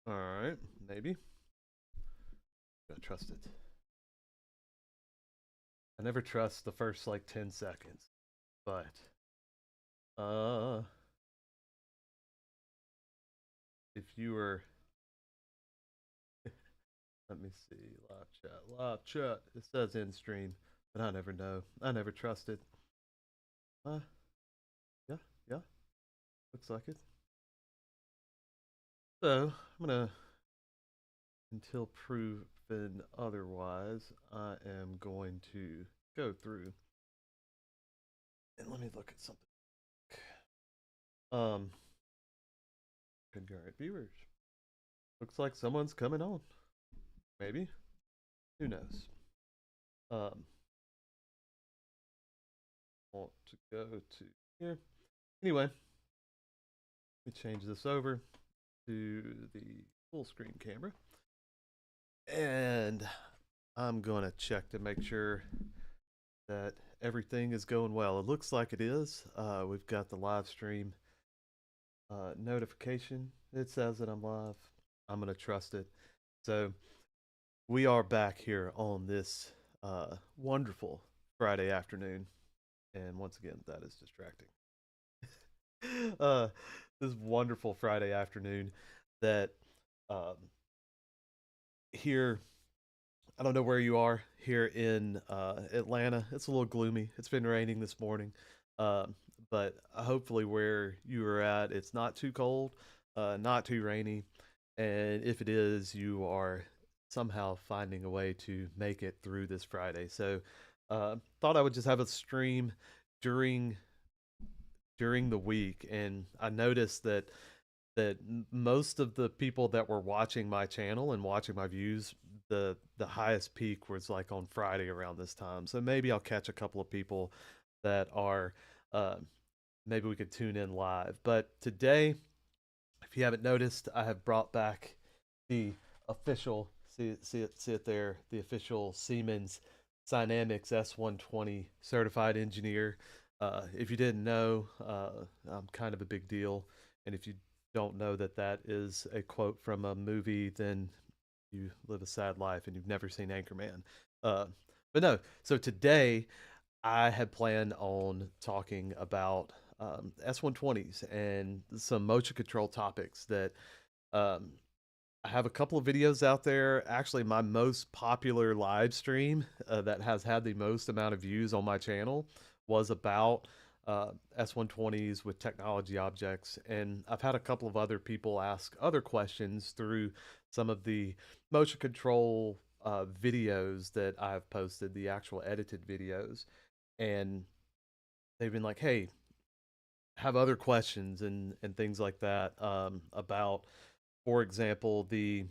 All right, maybe. Gotta trust it. I never trust the first like 10 seconds, but uh, if you were, let me see, live chat. It says in stream, but I never know. I never trust it. Uh, yeah, yeah, looks like it. So I'm gonna, until proven otherwise, I am going to go through and let me look at something. Um, concurrent viewers. Looks like someone's coming on. Maybe. Who knows? Um, want to go to here. Anyway, let me change this over to the full screen camera. And I'm going to check to make sure that everything is going well. It looks like it is. We've got the live stream notification. It says that I'm live. I'm going to trust it. So we are back here on this wonderful Friday afternoon. And once again, that is distracting. uh, this wonderful Friday afternoon that um, here, I don't know where you are here in Atlanta. It's a little gloomy. It's been raining this morning. Um, but hopefully, where you are at, it's not too cold, not too rainy. And if it is, you are somehow finding a way to make it through this Friday. So, thought I would just have a stream during the week, and I noticed that most of the people that were watching my channel and watching my views, the highest peak was like on Friday around this time. So maybe I'll catch a couple of people that are uh, maybe we could tune in live. But today, if you haven't noticed, I have brought back the official see it there, the official Siemens Dynamics S120 certified engineer. If you didn't know, I'm kind of a big deal, and if you don't know that that is a quote from a movie, then you live a sad life and you've never seen Anchorman. Uh, but no, so today I had planned on talking about S120s and some motion control topics that um, I have a couple of videos out there. Actually, my most popular live stream that has had the most amount of views on my channel was about S120s with technology objects. And I've had a couple of other people ask other questions through some of the motion control videos that I've posted, the actual edited videos. And they've been like, hey, have other questions and things like that about, for example, the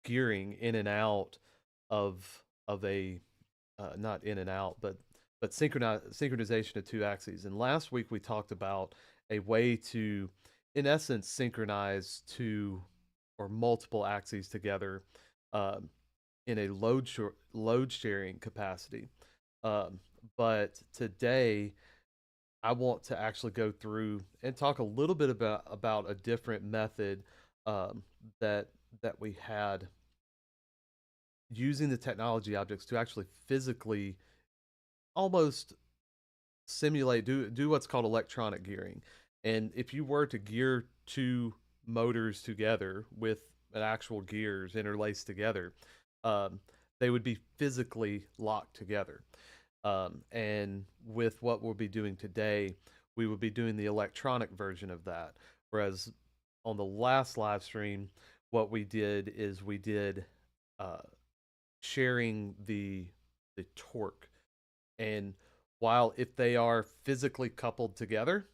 gearing in and out of a not in and out, but synchronization of two axes. And last week we talked about a way to, in essence, synchronize two or multiple axes together um, in a load sharing capacity. Um, but today I want to actually go through and talk a little bit about a different method um, that we had using the technology objects to actually physically almost simulate do what's called electronic gearing. And if you were to gear two motors together with an actual gears interlaced together, um, they would be physically locked together. And with what we'll be doing today, we will be doing the electronic version of that. Whereas on the last live stream, what we did is we did uh, sharing the torque. And while if they are physically coupled together,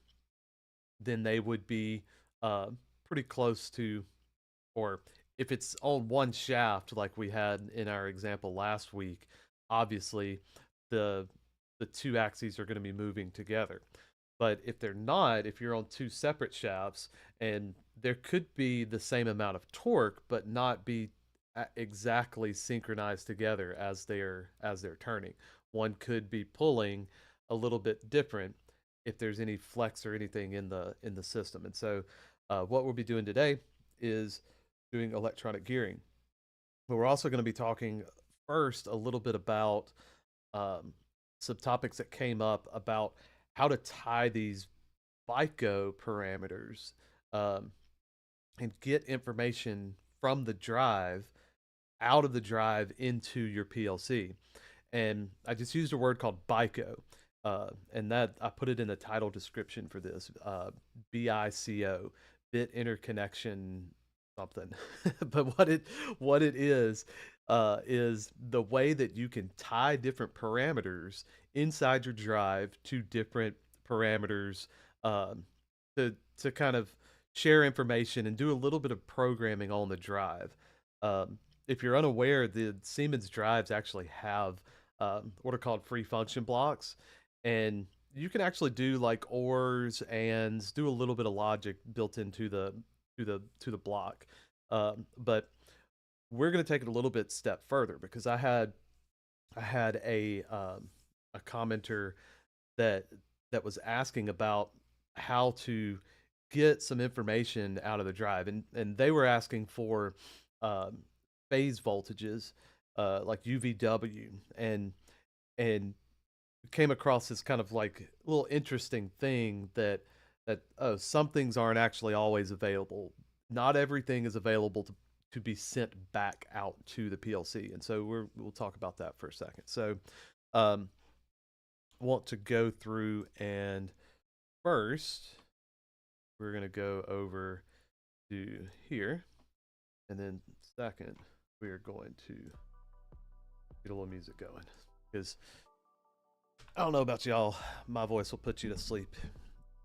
then they would be uh, pretty close to, or if it's on one shaft like we had in our example last week, obviously the the two axes are going to be moving together. But if they're not, if you're on two separate shafts, and there could be the same amount of torque but not be exactly synchronized together as they're turning. One could be pulling a little bit different if there's any flex or anything in the system. And so what we'll be doing today is doing electronic gearing. But we're also going to be talking first a little bit about um, some topics that came up about how to tie these BICO parameters um, and get information from the drive out of the drive into your PLC. And I just used a word called BICO. And that I put it in the title description for this BICO, bit interconnection something. But what it is the way that you can tie different parameters inside your drive to different parameters um, to kind of share information and do a little bit of programming on the drive. If you're unaware, the Siemens drives actually have what are called free function blocks, and you can actually do like ors and do a little bit of logic built into the block. But we're going to take it a little bit step further because I had a commenter that was asking about how to get some information out of the drive, and they were asking for um, phase voltages like UVW, and came across this kind of like little interesting thing that oh, some things aren't actually always available. Not everything is available to be sent back out to the PLC, and so we'll talk about that for a second. So um, want to go through, and first we're going to go over to here, and then second we are going to get a little music going because I don't know about y'all, my voice will put you to sleep.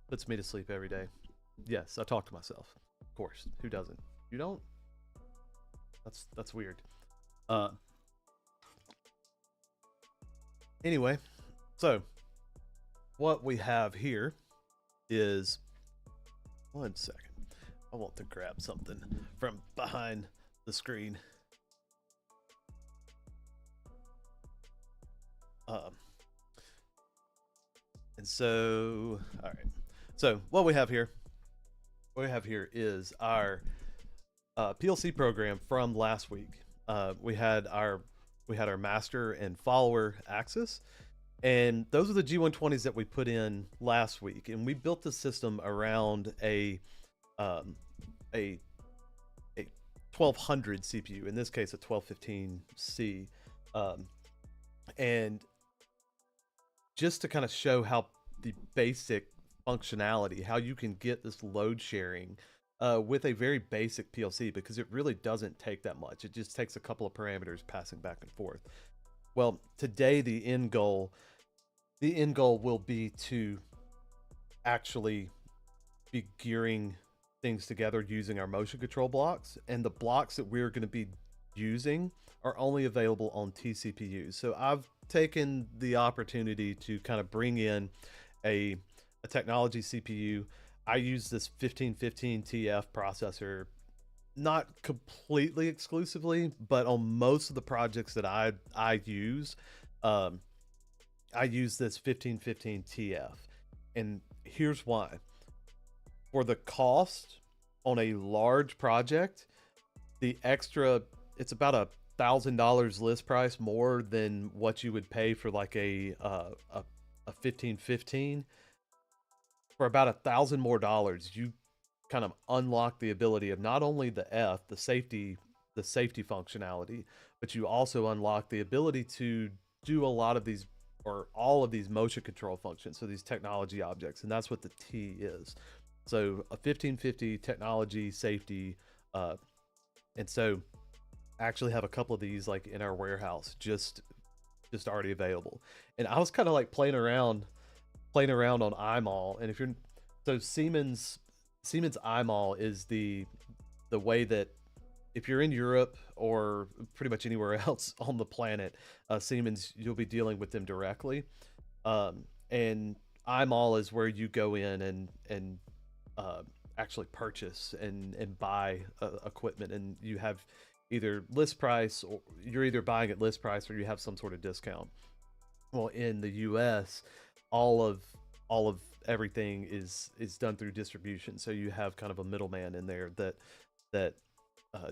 Puts me to sleep every day. Yes, I talk to myself. Of course. Who doesn't? You don't? That's weird. Uh anyway, so what we have here is, one second. I want to grab something from behind the screen. Um and so all right. So what we have here is our PLC program from last week. We had our master and follower axis, and those are the G120s that we put in last week. And we built the system around a um, a 1200 CPU, in this case a 1215C, and just to kind of show how the basic functionality, how you can get this load sharing with a very basic PLC, because it really doesn't take that much. It just takes a couple of parameters passing back and forth. Well, today the end goal will be to actually be gearing things together using our motion control blocks, and the blocks that we're going to be using are only available on TCPUs. So I've taken the opportunity to kind of bring in a technology CPU. I use this 1515 TF processor, not completely exclusively, but on most of the projects that I use, I use this 1515 TF. And here's why. For the cost on a large project, the extra, it's about $1,000 list price more than what you would pay for like a 1515. For about $1,000 more dollars, you kind of unlock the ability of not only the safety functionality, but you also unlock the ability to do a lot of these, or all of these, motion control functions, so these technology objects, and that's what the T is. So a 1550 technology safety, and so I actually have a couple of these like in our warehouse, just already available. And I was kind of like playing around on IMAL, and if you're, so Siemens IMAL is the way that if you're in Europe or pretty much anywhere else on the planet, Siemens, you'll be dealing with them directly. And IMAL is where you go in and actually purchase and buy equipment, and you have either list price, or you're either buying at list price or you have some sort of discount. Well, in the US, all of everything is done through distribution, so you have kind of a middleman in there that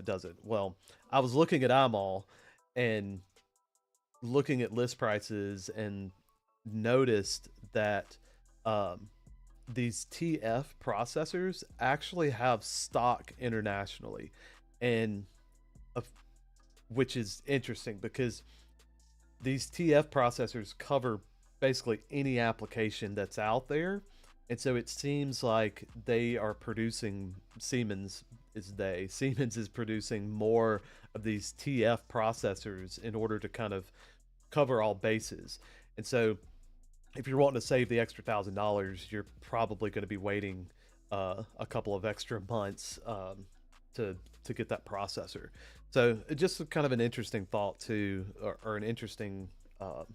does it. Well, I was looking at iMall and looking at list prices and noticed that um, these TF processors actually have stock internationally, and which is interesting because these TF processors cover basically any application that's out there. And so it seems like they are producing Siemens is producing more of these TF processors in order to kind of cover all bases. And so if you're wanting to save the extra $1,000, you're probably going to be waiting a couple of extra months to to get that processor. So just kind of an interesting thought too, or an interesting uh,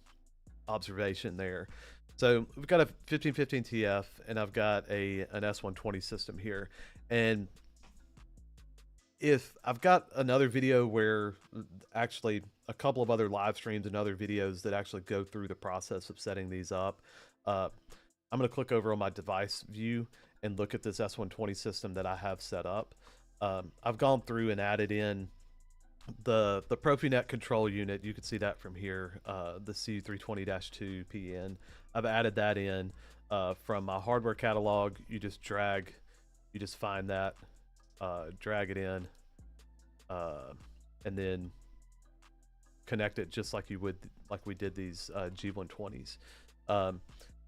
observation there. So we've got a 1515 TF, and I've got an S120 system here, and if I've got another video where actually a couple of other live streams and other videos that actually go through the process of setting these up, uh, I'm going to click over on my device view and look at this S120 system that I have set up. I've gone through and added in the Profinet control unit. You can see that from here, the C320-2 PN. I've added that in from my hardware catalog. You just find that, drag it in, and then connect it just like you would, like we did these G120s.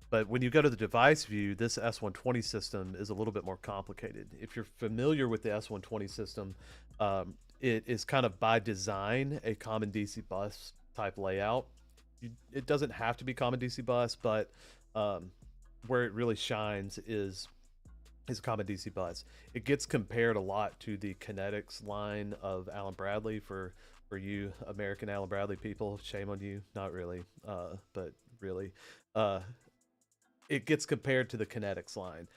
But when you go to the device view, this S120 system is a little bit more complicated. If you're familiar with the S120 system, it is kind of by design a common DC bus type layout. It doesn't have to be common DC bus, but where it really shines is a common DC bus. It gets compared a lot to the Kinetics line of Allen Bradley. For you American Allen Bradley people, shame on you. Not really, but really. It gets compared to the Kinetics line.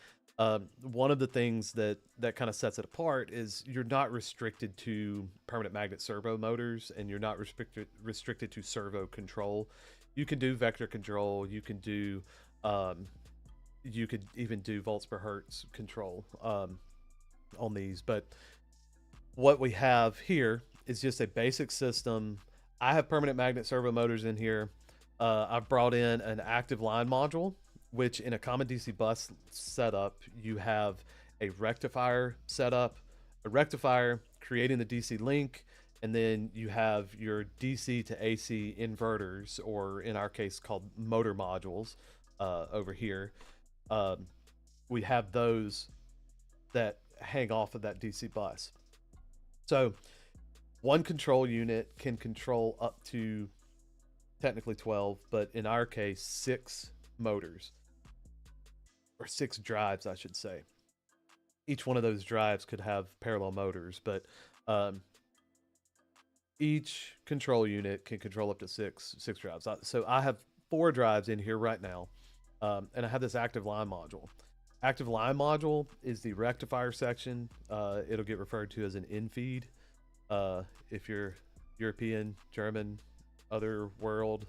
One of the things that kind of sets it apart is you're not restricted to permanent magnet servo motors, and you're not restricted to servo control. You can do vector control. You could even do volts per hertz control on these. But what we have here is just a basic system. I have permanent magnet servo motors in here. I've brought in an active line module, which in a common DC bus setup, you have a rectifier setup, a rectifier creating the DC link, and then you have your DC to AC inverters, or in our case called motor modules, over here. We have those that hang off of that DC bus. So one control unit can control up to technically 12, but in our case, 6 motors, or 6 drives, I should say. Each one of those drives could have parallel motors, but each control unit can control up to six drives. So I have 4 drives in here right now, and I have this active line module. Active line module is the rectifier section. It'll get referred to as an in-feed. If you're European, German, other world,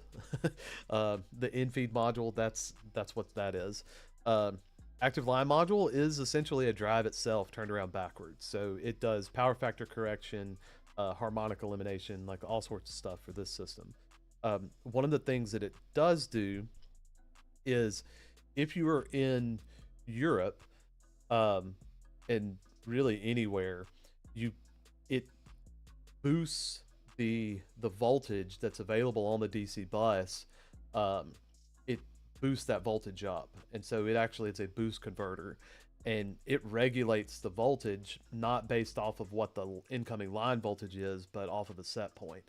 the in-feed module, that's what that is. Active line module is essentially a drive itself turned around backwards. So it does power factor correction, harmonic elimination, like all sorts of stuff for this system. One of the things that it does do is, if you are in Europe, and really anywhere, it boosts the voltage that's available on the DC bus. It boosts that voltage up, and so it's a boost converter, and it regulates the voltage not based off of what the incoming line voltage is, but off of a set point.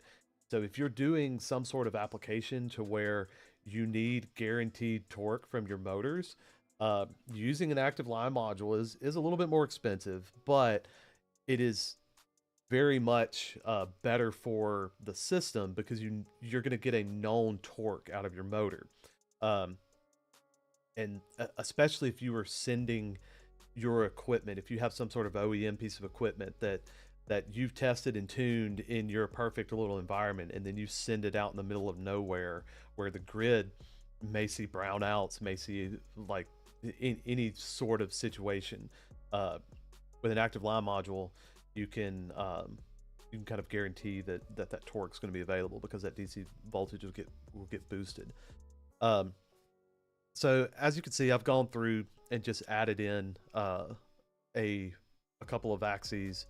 So if you're doing some sort of application to where you need guaranteed torque from your motors, using an active line module is a little bit more expensive, but it is very much better for the system, because you're going to get a known torque out of your motor, and especially if you are sending your equipment, if you have some sort of OEM piece of equipment that you've tested and tuned in your perfect little environment, and then you send it out in the middle of nowhere where the grid may see brownouts, may see like in any sort of situation, with an active line module, you can kind of guarantee that torque is going to be available, because that DC voltage will get boosted. So as you can see, I've gone through and just added in a couple of axes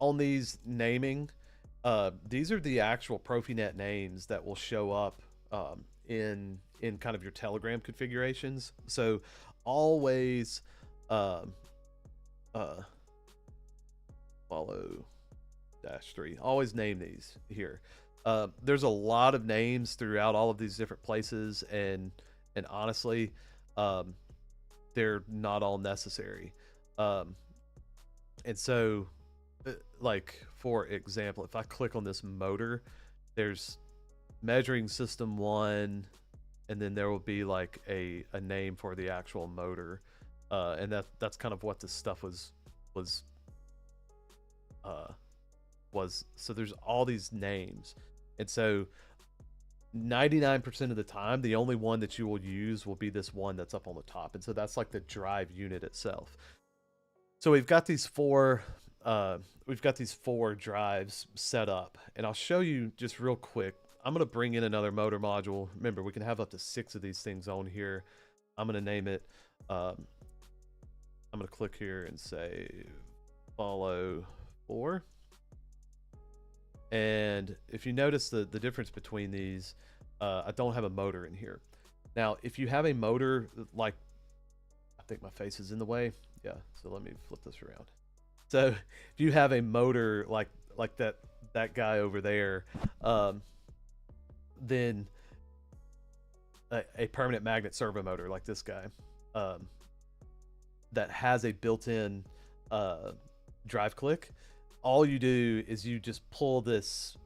on these naming. These are the actual Profinet names that will show up in kind of your Telegram configurations. So always follow -3. Always name these here. There's a lot of names throughout all of these different places, and honestly, they're not all necessary. And so, like for example, if I click on this motor, there's measuring system 1, and then there will be like a name for the actual motor, and that's kind of what this stuff was. So there's all these names, and so 99% of the time, the only one that you will use will be this one that's up on the top, and so that's like the drive unit itself. So we've got these four drives set up, and I'll show you just real quick. I'm going to bring in another motor module. Remember, we can have up to 6 of these things on here. I'm going to name it. I'm going to click here and say follow 4. And if you notice the difference between these, I don't have a motor in here. Now, if you have a motor, like, I think my face is in the way. Yeah, so let me flip this around. So if you have a motor like that guy over there, then a permanent magnet servo motor like this guy, that has a built-in drive click, all you do is you just pull this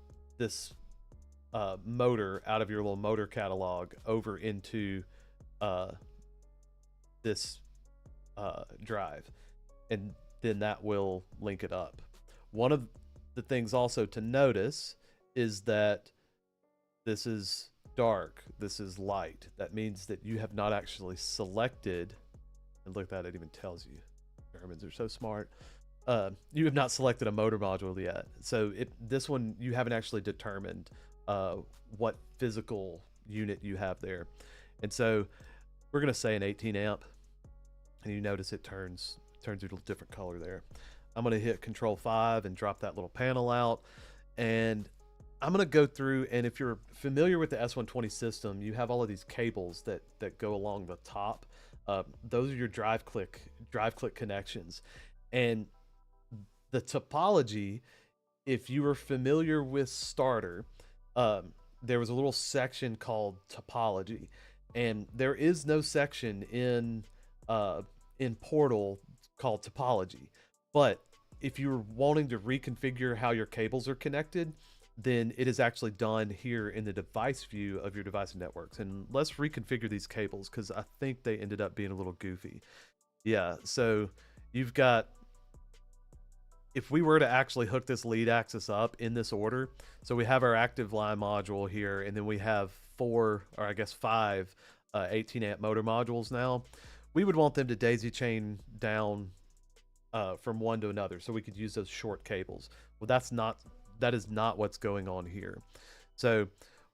motor out of your little motor catalog over into this drive, and then that will link it up. One of the things also to notice is that this is dark, this is light. That means that you have not actually selected, and look at that, it even tells you. Germans are so smart. You have not selected a motor module yet. So this one, you haven't actually determined what physical unit you have there. And so we're going to say an 18 amp, and you notice it turns a little different color there. I'm going to hit Control 5 and drop that little panel out. And I'm going to go through, and if you're familiar with the S120 system, you have all of these cables that go along the top. Those are your drive click connections. And the topology, if you were familiar with Starter, there was a little section called topology, and there is no section in Portal called topology. But if you're wanting to reconfigure how your cables are connected, then it is actually done here in the device view of your device networks. And let's reconfigure these cables, because I think they ended up being a little goofy. Yeah, so you've got, if we were to actually hook this lead axis up in this order, so we have our active line module here, and then we have 4, or I guess 5 18 amp motor modules now. We would want them to daisy chain down from one to another, so we could use those short cables. Well, that is not what's going on here. So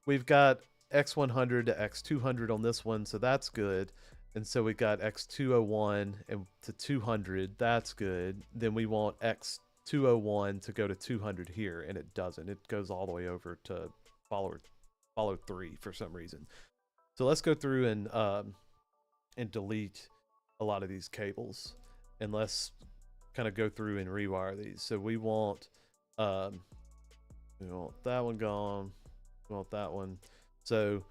we've got X100 to X200 on this one, so that's good. And so we got X201 and to 200, that's good. Then we want X201 to go to 200 here, and it doesn't. It goes all the way over to follow 3 for some reason. So let's go through and delete a lot of these cables, and let's kind of go through and rewire these. So we want that one gone. We want that one. So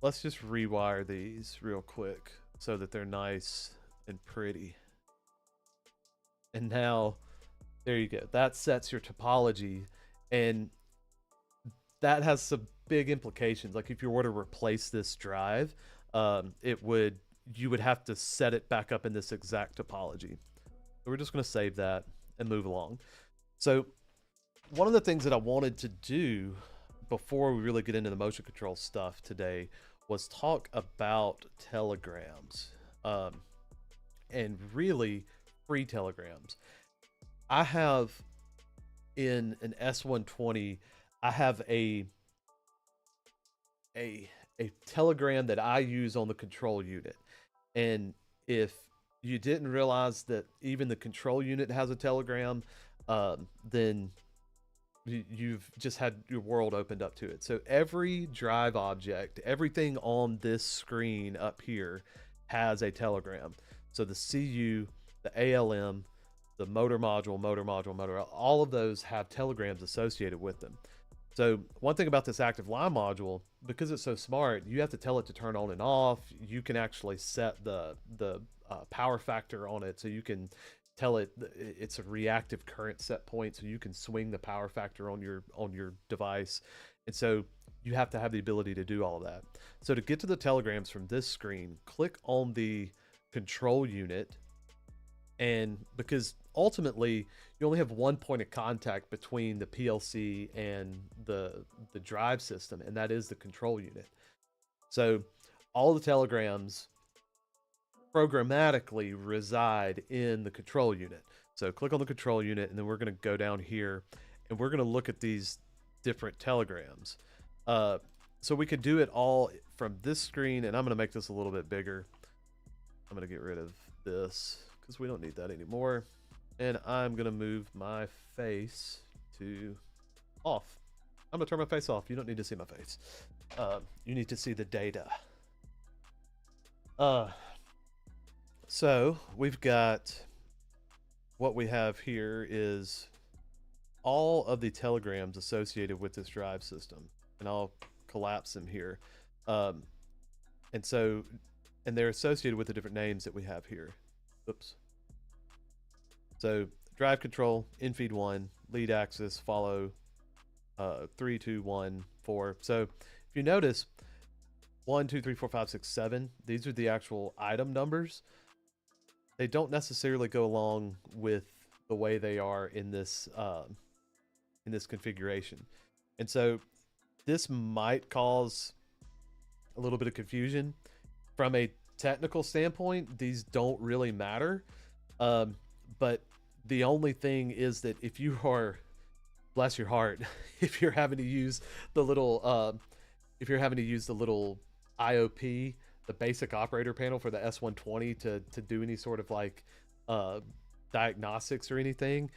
let's just rewire these real quick so that they're nice and pretty. And now, there you go. That sets your topology, and that has some big implications. Like if you were to replace this drive, you would have to set it back up in this exact topology. So we're just going to save that and move along. So one of the things that I wanted to do before we really get into the motion control stuff today was talk about telegrams, and really free telegrams. I have in an S120, I have a a telegram that I use on the control unit. And if you didn't realize that even the control unit has a telegram, then you've just had your world opened up to it. So every drive object, everything on this screen up here has a telegram. So the CU, the ALM, the motor module, all of those have telegrams associated with them. So one thing about this active line module, because it's so smart, you have to tell it to turn on and off. You can actually set the power factor on it, so you can tell it it's a reactive current set point, so you can swing the power factor on your device. And so you have to have the ability to do all of that. So to get to the telegrams from this screen, click on the control unit, and because ultimately you only have one point of contact between the PLC and the drive system, and that is the control unit. So all the telegrams programmatically reside in the control unit. So click on the control unit, and then we're going to go down here and we're going to look at these different telegrams. So we could do it all from this screen, and I'm going to make this a little bit bigger. I'm going to get rid of this because we don't need that anymore. And I'm going to move my face to off. I'm going to turn my face off. You don't need to see my face. You need to see the data. So we've got, what we have here is all of the telegrams associated with this drive system, and I'll collapse them here. And they're associated with the different names that we have here. Oops. So drive control, infeed 1, lead axis, follow, 3, 2, 1, 4. So if you notice, 1, 2, 3, 4, 5, 6, 7, these are the actual item numbers. They don't necessarily go along with the way they are in this configuration. And so this might cause a little bit of confusion. From a technical standpoint, these don't really matter. But the only thing is that if you are, bless your heart, if you're having to use the little IOP, the basic operator panel for the S120 to do any sort of like diagnostics or anything,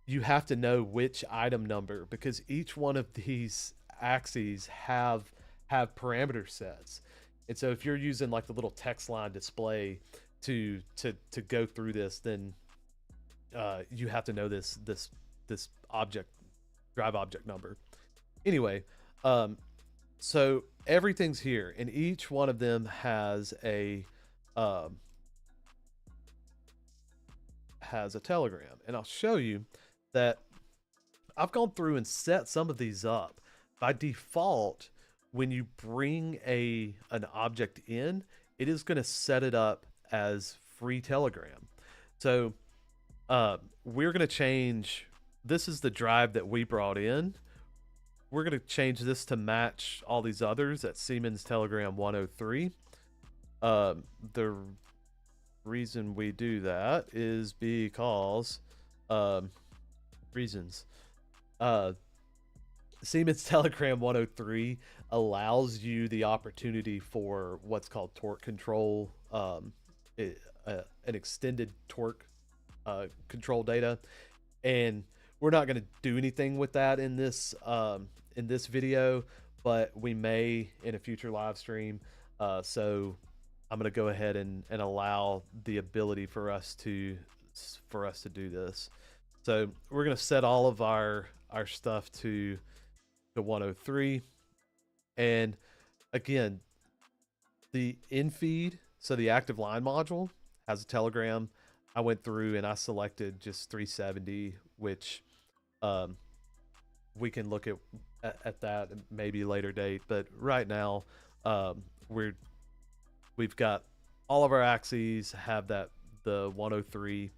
you have to know which item number, because each one of these axes have parameter sets. And so if you're using like the little text line display to go through this, then you have to know this object, drive object number. Anyway, so everything's here, and each one of them has a telegram. And I'll show you that I've gone through and set some of these up. By default, when you bring an object in, it is going to set it up as free telegram. So we're going to change, this is the drive that we brought in. We're going to change this to match all these others at Siemens Telegram 103. The reason we do that is because reasons. Siemens Telegram 103 allows you the opportunity for what's called torque control, an extended torque control data, and we're not going to do anything with that in this video, but we may in a future live stream. So I'm going to go ahead and allow the ability for us to do this. So we're going to set all of our stuff to 103, and again, the infeed, so the active line module has a telegram. I went through and I selected just 370, which we can look at that maybe later date, but right now we've got all of our axes have the 103,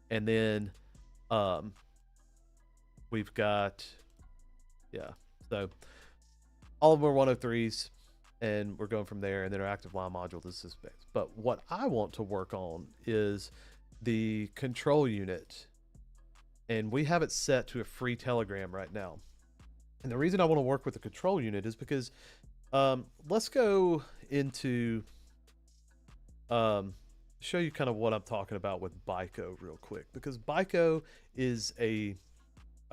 and then we've got, so all of them are 103s, and we're going from there. And then our active line module, this is space. But what I want to work on is the control unit. and we have it set to a free telegram right now. And the reason I want to work with the control unit is because let's go into show you kind of what I'm talking about with BICO real quick, because BICO is a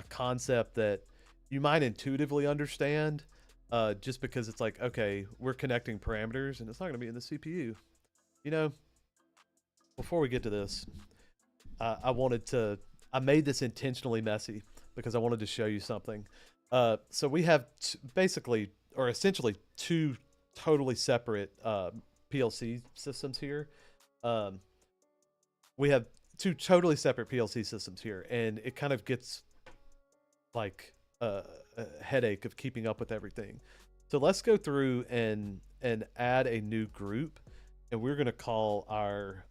concept that you might intuitively understand, just because it's like, okay, we're connecting parameters and it's not going to be in the CPU. You know, before we get to this, I made this intentionally messy because I wanted to show you something. So we have basically, or essentially, two totally separate PLC systems here. We have two totally separate PLC systems here, and it kind of gets like a headache of keeping up with everything. So let's go through and add a new group, and we're going to call our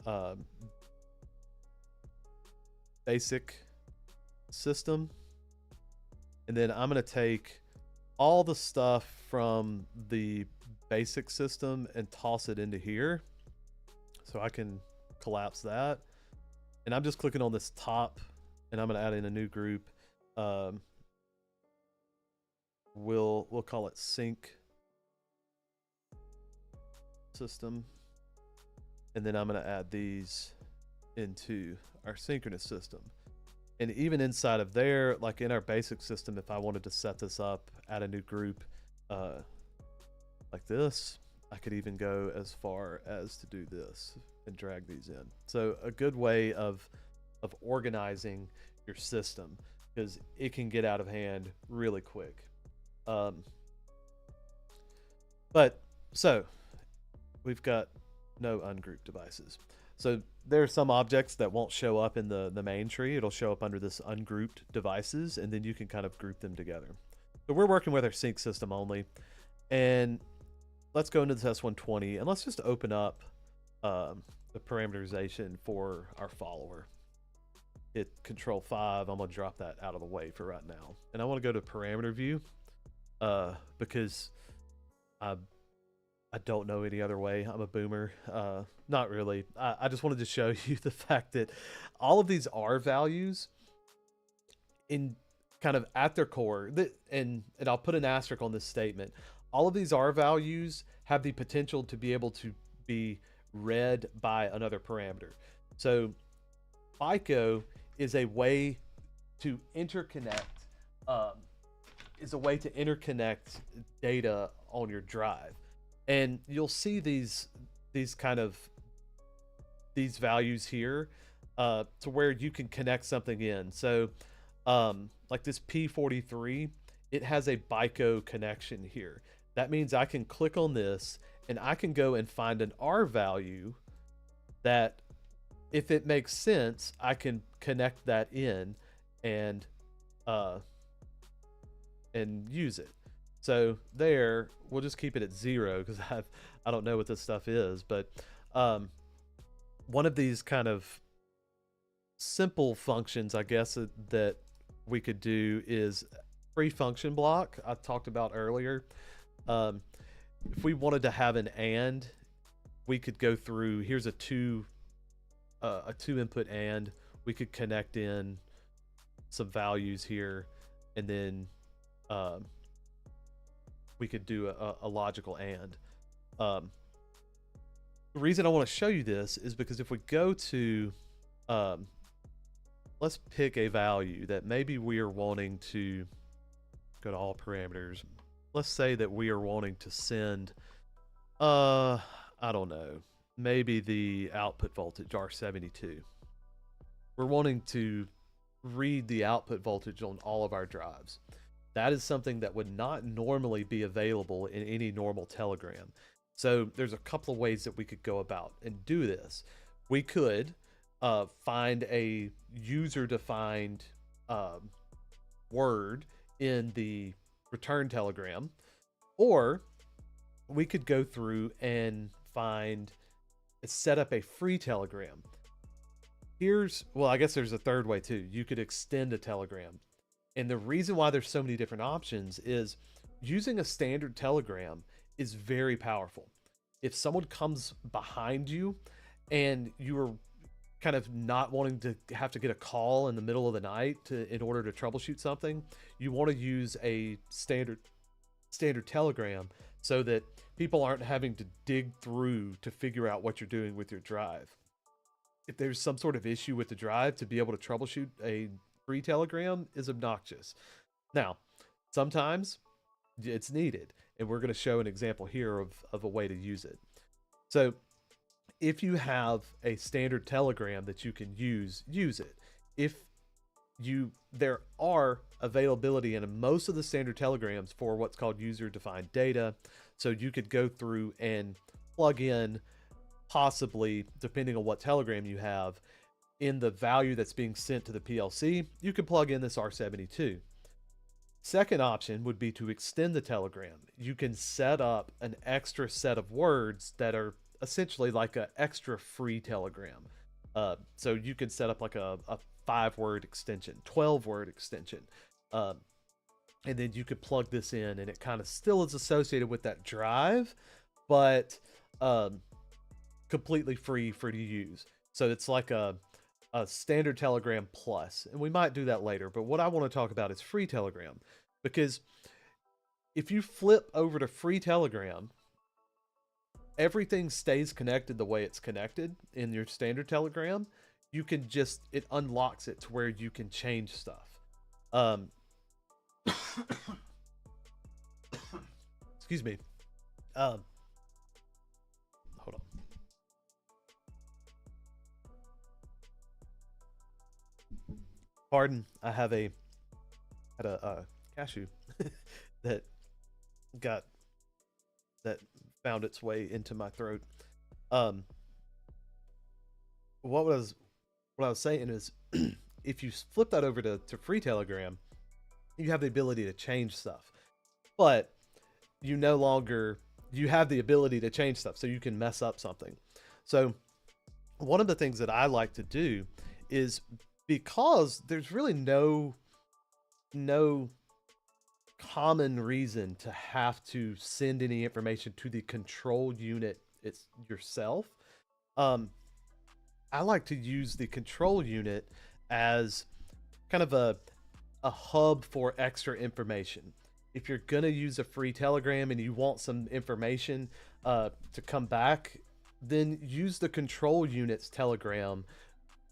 basic system. And then I'm going to take all the stuff from the basic system and toss it into here. So I can collapse that. And I'm just clicking on this top, and I'm going to add in a new group. We'll call it sync system. And then I'm going to add these into our synchronous system. And even inside of there, like in our basic system, if I wanted to set this up, add a new group like this, I could even go as far as to do this and drag these in. So a good way of organizing your system, because it can get out of hand really quick. But so we've got no ungrouped devices. So there are some objects that won't show up in the main tree. It'll show up under this ungrouped devices, and then you can kind of group them together. So we're working with our sync system only. And let's go into this S120, and let's just open up the parameterization for our follower. Hit Control 5. I'm going to drop that out of the way for right now. And I want to go to parameter view because I don't know any other way. I'm a boomer. Not really. I just wanted to show you the fact that all of these R values in kind of at their core, and I'll put an asterisk on this statement, all of these R values have the potential to be able to be read by another parameter. So BICO is a way to interconnect data on your drive. And you'll see these values here to where you can connect something in. So like this P43, it has a BICO connection here. That means I can click on this and I can go and find an R value that, if it makes sense, I can connect that in and use it. So there, we'll just keep it at 0 because I don't know what this stuff is. But one of these kind of simple functions, I guess, that we could do is free function block I talked about earlier. If we wanted to have an AND, we could go through, here's a two input AND. We could connect in some values here, and then we could do a logical AND. The reason I want to show you this is because if we go to, let's pick a value that maybe we are wanting to go to all parameters. Let's say that we are wanting to send, I don't know, maybe the output voltage, R72. We're wanting to read the output voltage on all of our drives. That is something that would not normally be available in any normal telegram. So there's a couple of ways that we could go about and do this. We could find a user-defined word in the return telegram, or we could go through and set up a free telegram. Well, I guess there's a third way too. You could extend a telegram. And the reason why there's so many different options is using a standard telegram is very powerful. If someone comes behind you and kind of not wanting to have to get a call in the middle of the night in order to troubleshoot something, you want to use a standard telegram so that people aren't having to dig through to figure out what you're doing with your drive. If there's some sort of issue with the drive, to be able to troubleshoot a free telegram is obnoxious. Now, sometimes it's needed, and we're going to show an example here of a way to use it. So if you have a standard telegram that you can use it. If there are availability in most of the standard telegrams for what's called user defined data. So you could go through and plug in, possibly depending on what telegram you have, in the value that's being sent to the PLC, you can plug in this R72. Second option would be to extend the telegram. You can set up an extra set of words that are essentially like an extra free telegram. So you can set up like a 5-word extension, 12-word extension. And then you could plug this in, and it kind of still is associated with that drive, but completely free for you to use. So it's like a standard telegram plus, and we might do that later. But what I want to talk about is free telegram, because if you flip over to free telegram, everything stays connected the way it's connected in your standard telegram. You can just, it unlocks it to where you can change stuff. Excuse me. Hold on. Pardon, I had a cashew that found its way into my throat. What I was saying is, if you flip that over to free telegram, you have the ability to change stuff, but you have the ability to change stuff, so you can mess up something. So one of the things that I like to do is, because there's really no common reason to have to send any information to the control unit yourself, I like to use the control unit as kind of a hub for extra information. If you're going to use a free telegram and you want some information to come back, then use the control unit's telegram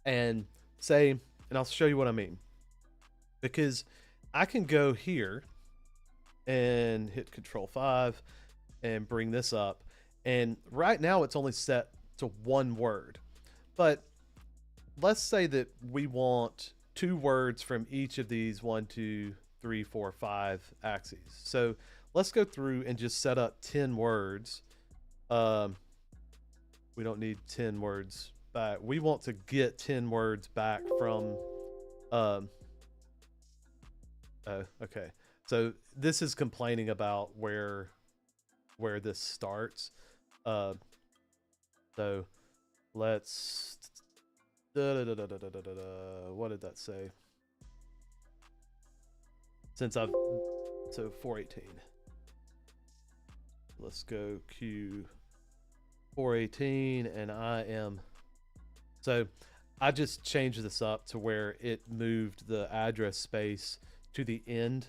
and say, and I'll show you what I mean. Because I can go here and hit Control 5 and bring this up. And right now it's only set to 1 word. But let's say that we want 2 words from each of these 1, 2, 3, 4, 5 axes. So let's go through and just set up 10 words. We don't need 10 words back. We want to get 10 words back from okay. So this is complaining about where this starts. So let's what did that say? So 418. Let's go Q 418, and I just changed this up to where it moved the address space to the end,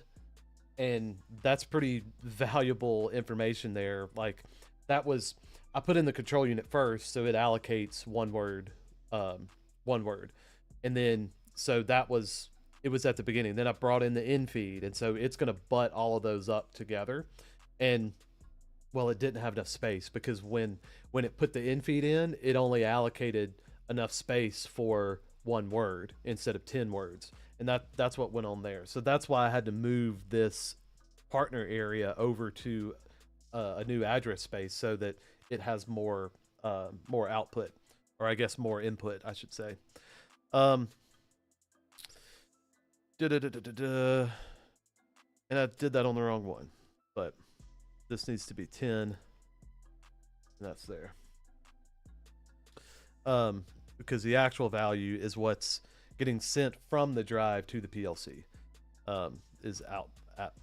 and that's pretty valuable information there. Like, that was, I put in the control unit first, so it allocates one word, and then so it was at the beginning. Then I brought in the in feed, and so it's going to butt all of those up together. And well, it didn't have enough space, because when it put the in feed in, it only allocated enough space for 1 word instead of 10 words, and that's what went on there. So that's why I had to move this partner area over to a new address space, so that it has more output, or I guess more input, I should say. And I did that on the wrong one, but this needs to be 10, and that's there. Because the actual value is what's getting sent from the drive to the PLC, is out at.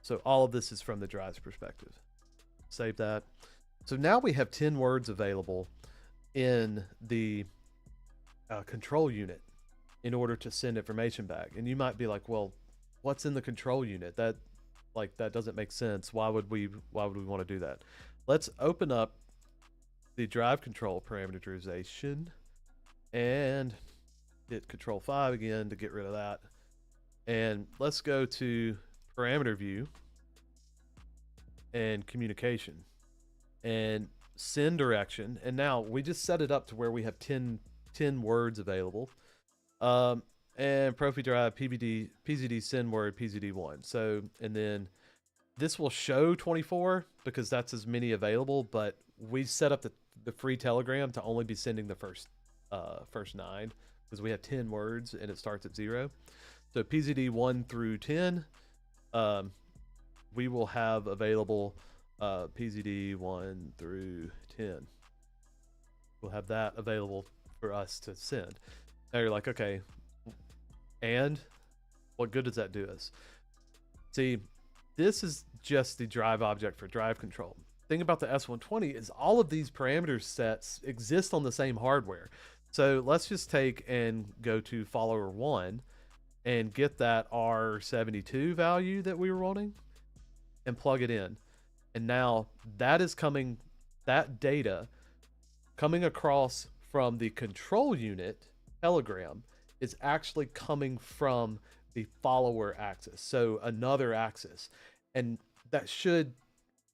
So all of this is from the drive's perspective. Save that. So now we have 10 words available in the control unit in order to send information back. And you might be like, well, what's in the control unit? That doesn't make sense. Why would we want to do that? Let's open up the drive control parameterization and hit Control 5 again to get rid of that. And let's go to parameter view and communication and send direction. And now we just set it up to where we have 10 words available. And Profi Drive, PZD send word, PZD1. So, and then this will show 24 because that's as many available, but we set up the free Telegram to only be sending the first 9 because we have 10 words and it starts at 0. So PZD 1 through 10, we will have available PZD 1 through 10. We'll have that available for us to send. Now you're like, okay, and what good does that do us? See, this is just the drive object for drive control. Thing about the S120 is all of these parameter sets exist on the same hardware. So let's just take and go to follower 1 and get that R72 value that we were wanting and plug it in. And now that is coming, that data coming across from the control unit Telegram is actually coming from the follower axis. So another axis. And that should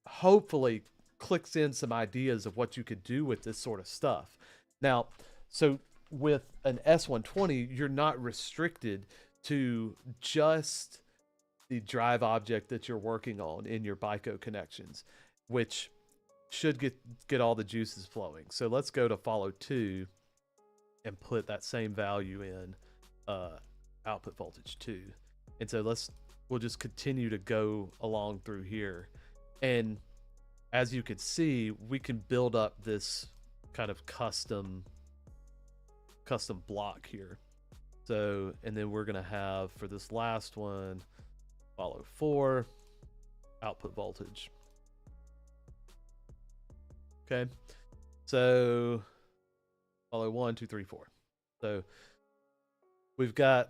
hopefully clicks in some ideas of what you could do with this sort of stuff. Now, so with an S120, you're not restricted to just the drive object that you're working on in your BICO connections, which should get all the juices flowing. So let's go to follow 2 and put that same value in output voltage 2. And so we'll just continue to go along through here. And as you can see, we can build up this kind of custom block here. So, and then we're going to have for this last one, follow 4, output voltage. Okay. So follow 1, 2, 3, 4. So we've got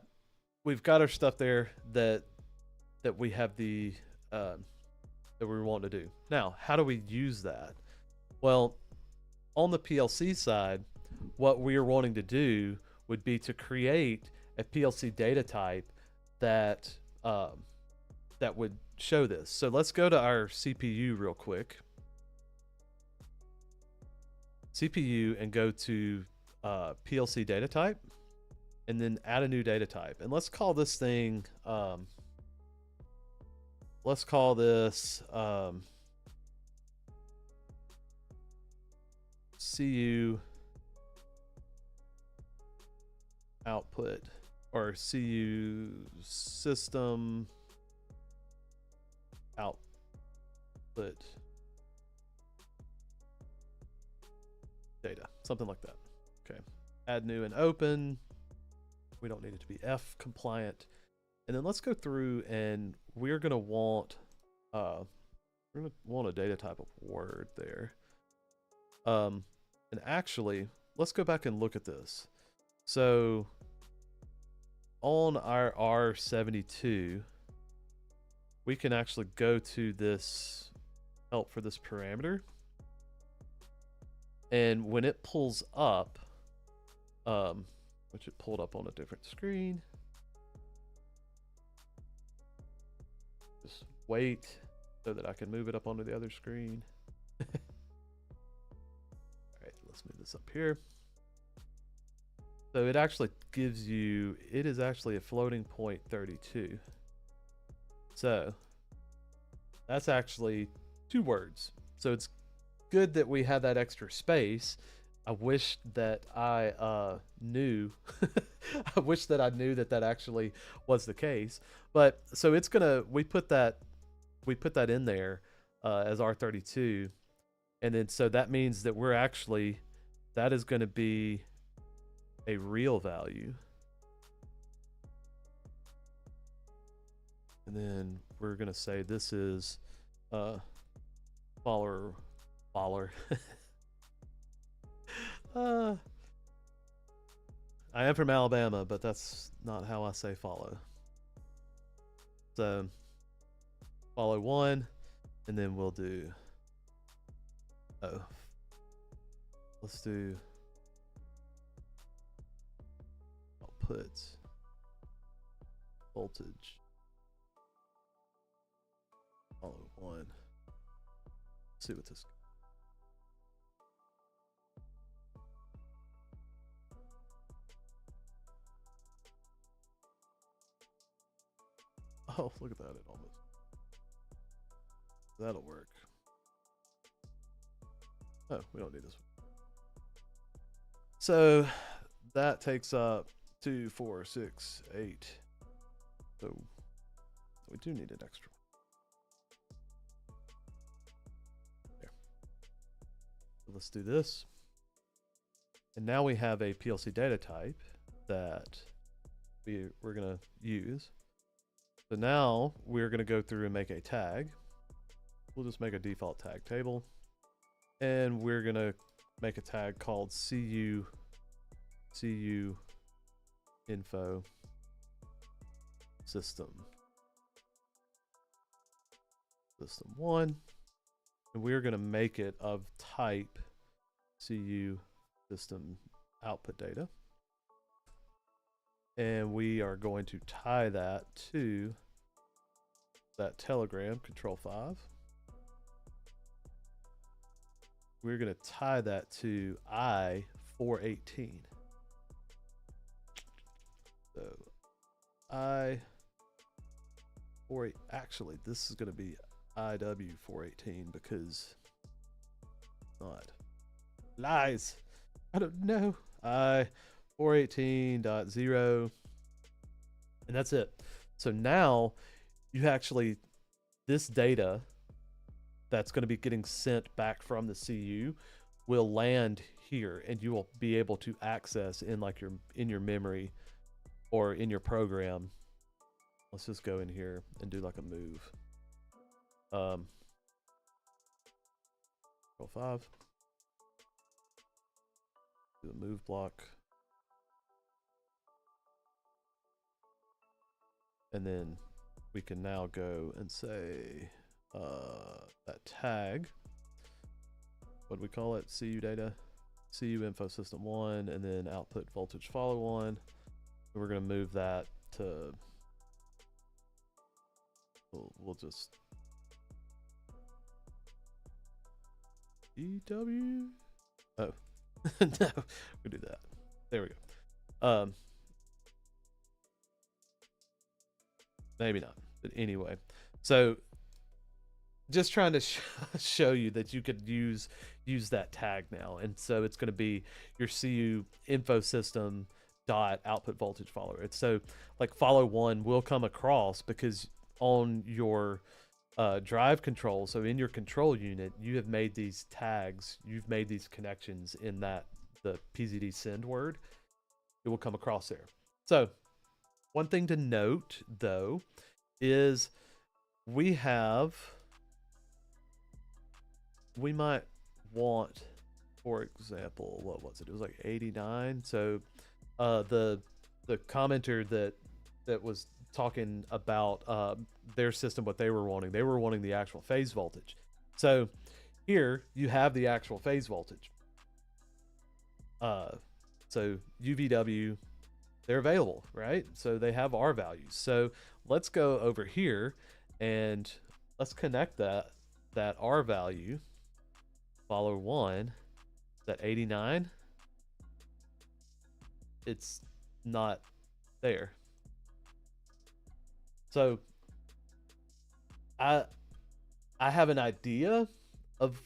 our stuff there that we have the that we want to do. Now, how do we use that? Well, on the PLC side, what we are wanting to do would be to create a PLC data type that that would show this. So let's go to our CPU real quick. CPU and go to PLC data type and then add a new data type. And let's call this thing, let's call this CU output or CU system output data, something like that. Okay, add new and open. We don't need it to be F compliant. And then let's go through and we're going to want a data type of word there. And actually, let's go back and look at this. So on our R72, we can actually go to this help for this parameter. And when it pulls up, which it pulled up on a different screen, just wait so that I can move it up onto the other screen. All right, let's move this up here. So it actually gives you, it is actually a floating point 32. So that's actually 2 words. So it's good that we have that extra space. I wish that I knew. I wish that I knew that that actually was the case. But so it's gonna, we put that in there as R32, and then so that means that we're actually, that is going to be a real value. And then we're going to say this is follower. I am from Alabama, but that's not how I say follow. So follow 1, and then we'll do, let's do output voltage follow 1. Let's see what this. Oh, look at that! It almost. That'll work. Oh, we don't need this one. So that takes up 2, 4, 6, 8. So we do need an extra one. There. So let's do this. And now we have a PLC data type that we're going to use. So now we're going to go through and make a tag. We'll just make a default tag table. And we're going to make a tag called CU info system 1. And we're going to make it of type CU system output data. And we are going to tie that to that telegram control 5. We're going to tie that to I418. So I4, actually this is going to be IW418 because not lies. I don't know. I418.0, and that's it. So now you actually, this data that's going to be getting sent back from the CU will land here, and you will be able to access in like in your memory or in your program. Let's just go in here and do like a move. Control 5. Do the move block. And then we can now go and say that tag, what do we call it? CU data, CU info system 1, and then output voltage follow 1. And we're going to move that to, we'll just EW. Oh, no, we do that. There we go. Maybe not, but anyway. So just trying to show you that you could use that tag now, and so it's going to be your CU info system dot output voltage follower. It's so like follow 1 will come across because on your drive control, so in your control unit, you have made these tags, you've made these connections in that the PZD send word. It will come across there. So one thing to note though is we might want, for example, what was it? It was like 89. So the commenter that was talking about their system, what they were wanting the actual phase voltage. So here you have the actual phase voltage. So UVW, they're available, right? So they have R values. So let's go over here and let's connect that R value, follow 1, that 89, it's not there. So I have an idea of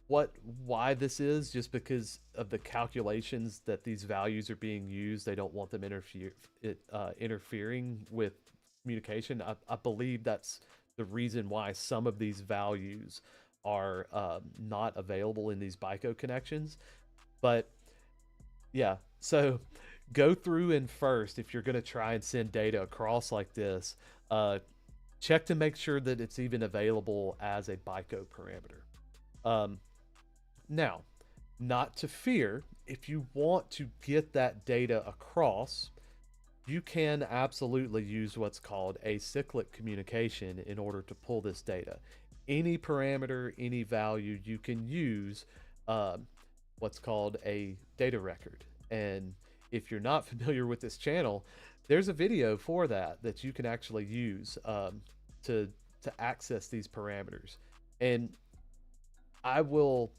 why this is, just because of the calculations that these values are being used. They don't want them interfering with communication. I believe that's the reason why some of these values are not available in these BICO connections. But yeah, so go through and first, if you're going to try and send data across like this, check to make sure that it's even available as a BICO parameter. Now, not to fear. If you want to get that data across, you can absolutely use what's called acyclic communication in order to pull this data. Any parameter, any value, you can use what's called a data record. And if you're not familiar with this channel, there's a video for that you can actually use to access these parameters. And I will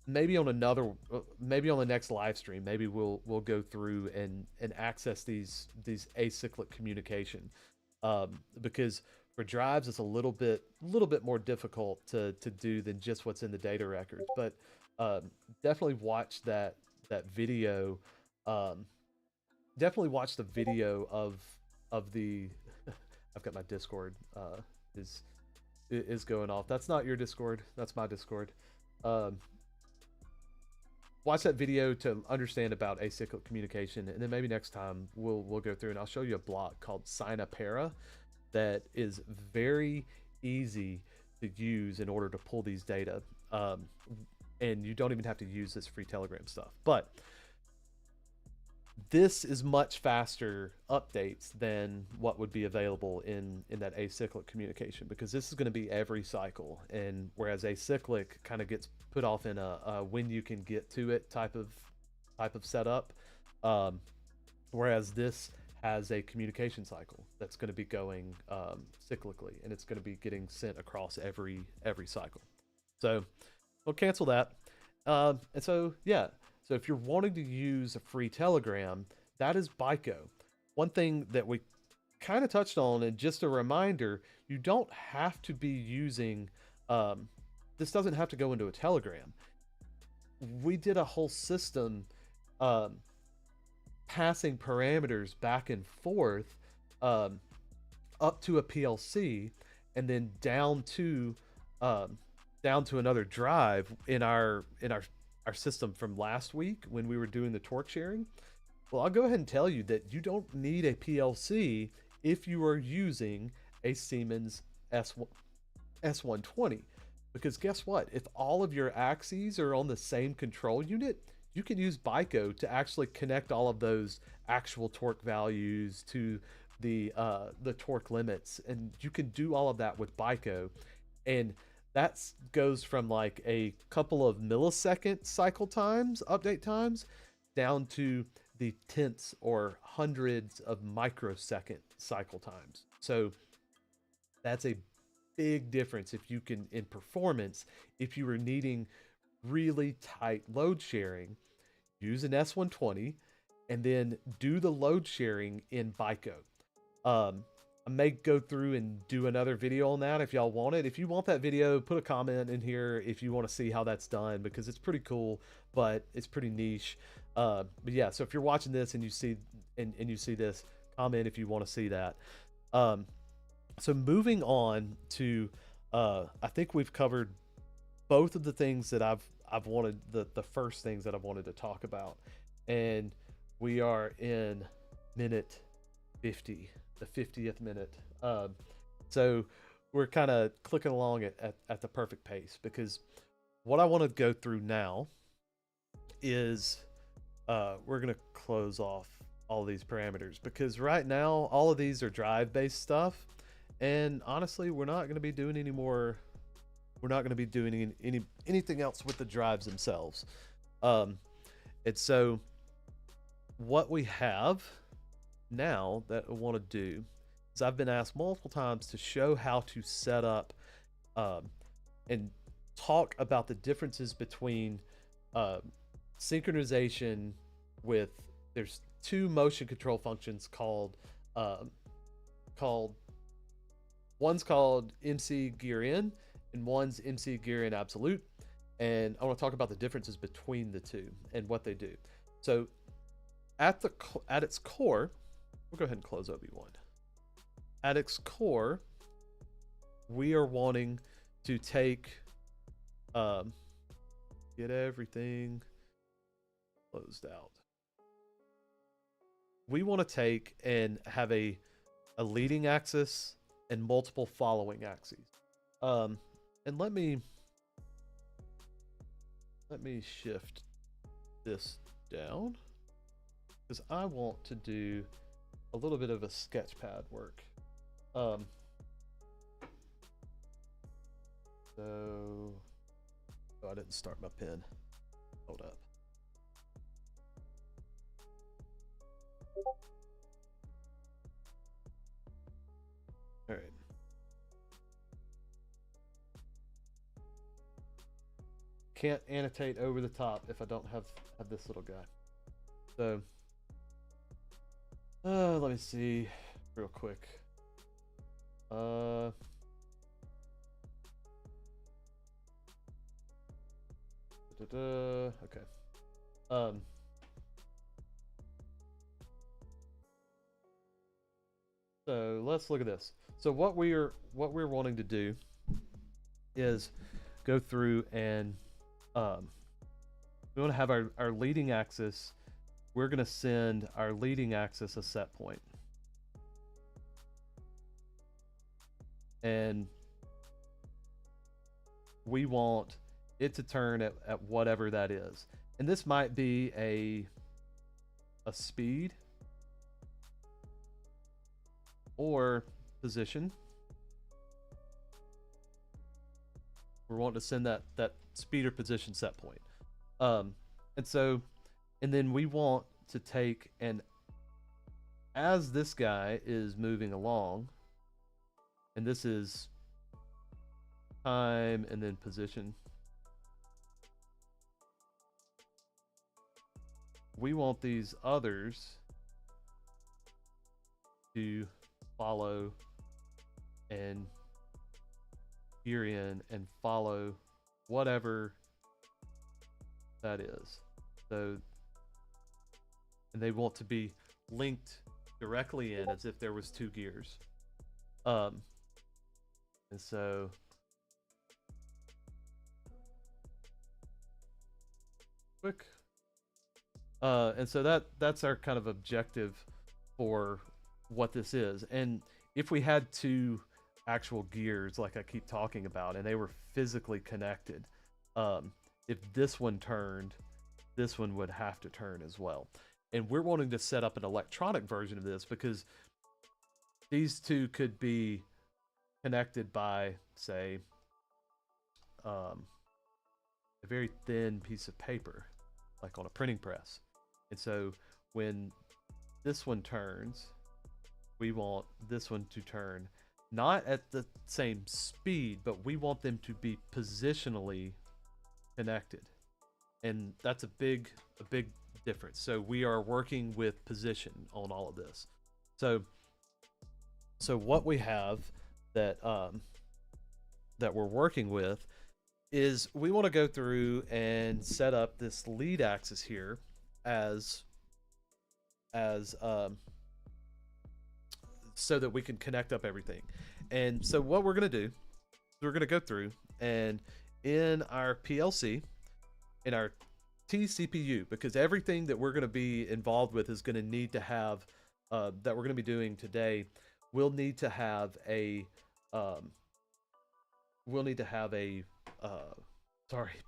maybe on another maybe on the next live stream, maybe we'll go through and access these acyclic communication, because for drives it's a little bit more difficult to do than just what's in the data records. But definitely watch that video. um, Definitely watch the video of the I've got my Discord is is going off. That's not your Discord, that's my Discord. um, Watch that video to understand about acyclic communication, and then maybe next time we'll go through and I'll show you a block called Synapera that is very easy to use in order to pull these data. And you don't even have to use this free Telegram stuff. But this is much faster updates than what would be available in that acyclic communication, because this is going to be every cycle, and whereas acyclic kind of gets put off in a when you can get to it type of setup, whereas this has a communication cycle that's going to be going cyclically, and it's going to be getting sent across every cycle. So we'll cancel that. And so yeah, so if you're wanting to use a free Telegram, that is BICO. One thing that we kind of touched on, and just a reminder, you don't have to be using, this doesn't have to go into a Telegram. We did a whole system passing parameters back and forth up to a PLC, and then down to another drive in our system from last week when we were doing the torque sharing. Well, I'll go ahead and tell you that you don't need a PLC if you are using a Siemens S120, because guess what? If all of your axes are on the same control unit, you can use BICO to actually connect all of those actual torque values to the torque limits, and you can do all of that with BICO. And that goes from like a couple of millisecond cycle times, update times, down to the tenths or hundreds of microsecond cycle times. So that's a big difference if you can, in performance, if you were needing really tight load sharing, use an S120 and then do the load sharing in BICO. I may go through and do another video on that if y'all want it. If you want that video, put a comment in here if you want to see how that's done, because it's pretty cool, but it's pretty niche. But yeah, so if you're watching this and you see you see this, comment if you want to see that. So moving on to, I think we've covered both of the things that I've wanted, the first things that I've wanted to talk about, and we are in minute 50. The 50th minute. So we're kind of clicking along at the perfect pace, because what I want to go through now is we're going to close off all these parameters, because right now all of these are drive based stuff, and honestly we're not going to be doing any more. We're not going to be doing anything else with the drives themselves. And so what we have now that I want to do is, I've been asked multiple times to show how to set up and talk about the differences between synchronization with, there's two motion control functions called one's called MC GearIn and one's MC GearIn Absolute, and I want to talk about the differences between the two and what they do. So at its core, we'll go ahead and close OB1. At its core, we are wanting to take, get everything closed out. We want to take and have a leading axis and multiple following axes. And let me shift this down because I want to do a little bit of a sketch pad work. So, oh, I didn't start my pen. Hold up. All right. Can't annotate over the top if I don't have this little guy. So, let me see real quick. Okay. So let's look at this. So what we're wanting to do is go through and we want to have our leading axis. We're going to send our leading axis a set point. And we want it to turn at whatever that is. And this might be a speed or position. We're wanting to send that speed or position set point. And then we want to take, and as this guy is moving along, and this is time and then position, we want these others to follow and GearIn and follow whatever that is. So, and they want to be linked directly in as if there was two gears. And so quick. And so that's our kind of objective for what this is. And if we had two actual gears, like I keep talking about, and they were physically connected, if this one turned, this one would have to turn as well. And we're wanting to set up an electronic version of this because these two could be connected by, say, a very thin piece of paper, like on a printing press. And so when this one turns, we want this one to turn not at the same speed, but we want them to be positionally connected. And that's a big difference. So we are working with position on all of this. So what we have that that we're working with is we want to go through and set up this lead axis here as so that we can connect up everything. And so what we're going to do is we're going to go through and in our PLC, in our TCPU, because everything that we're going to be involved with is going to need to have that we're going to be doing today will need to have a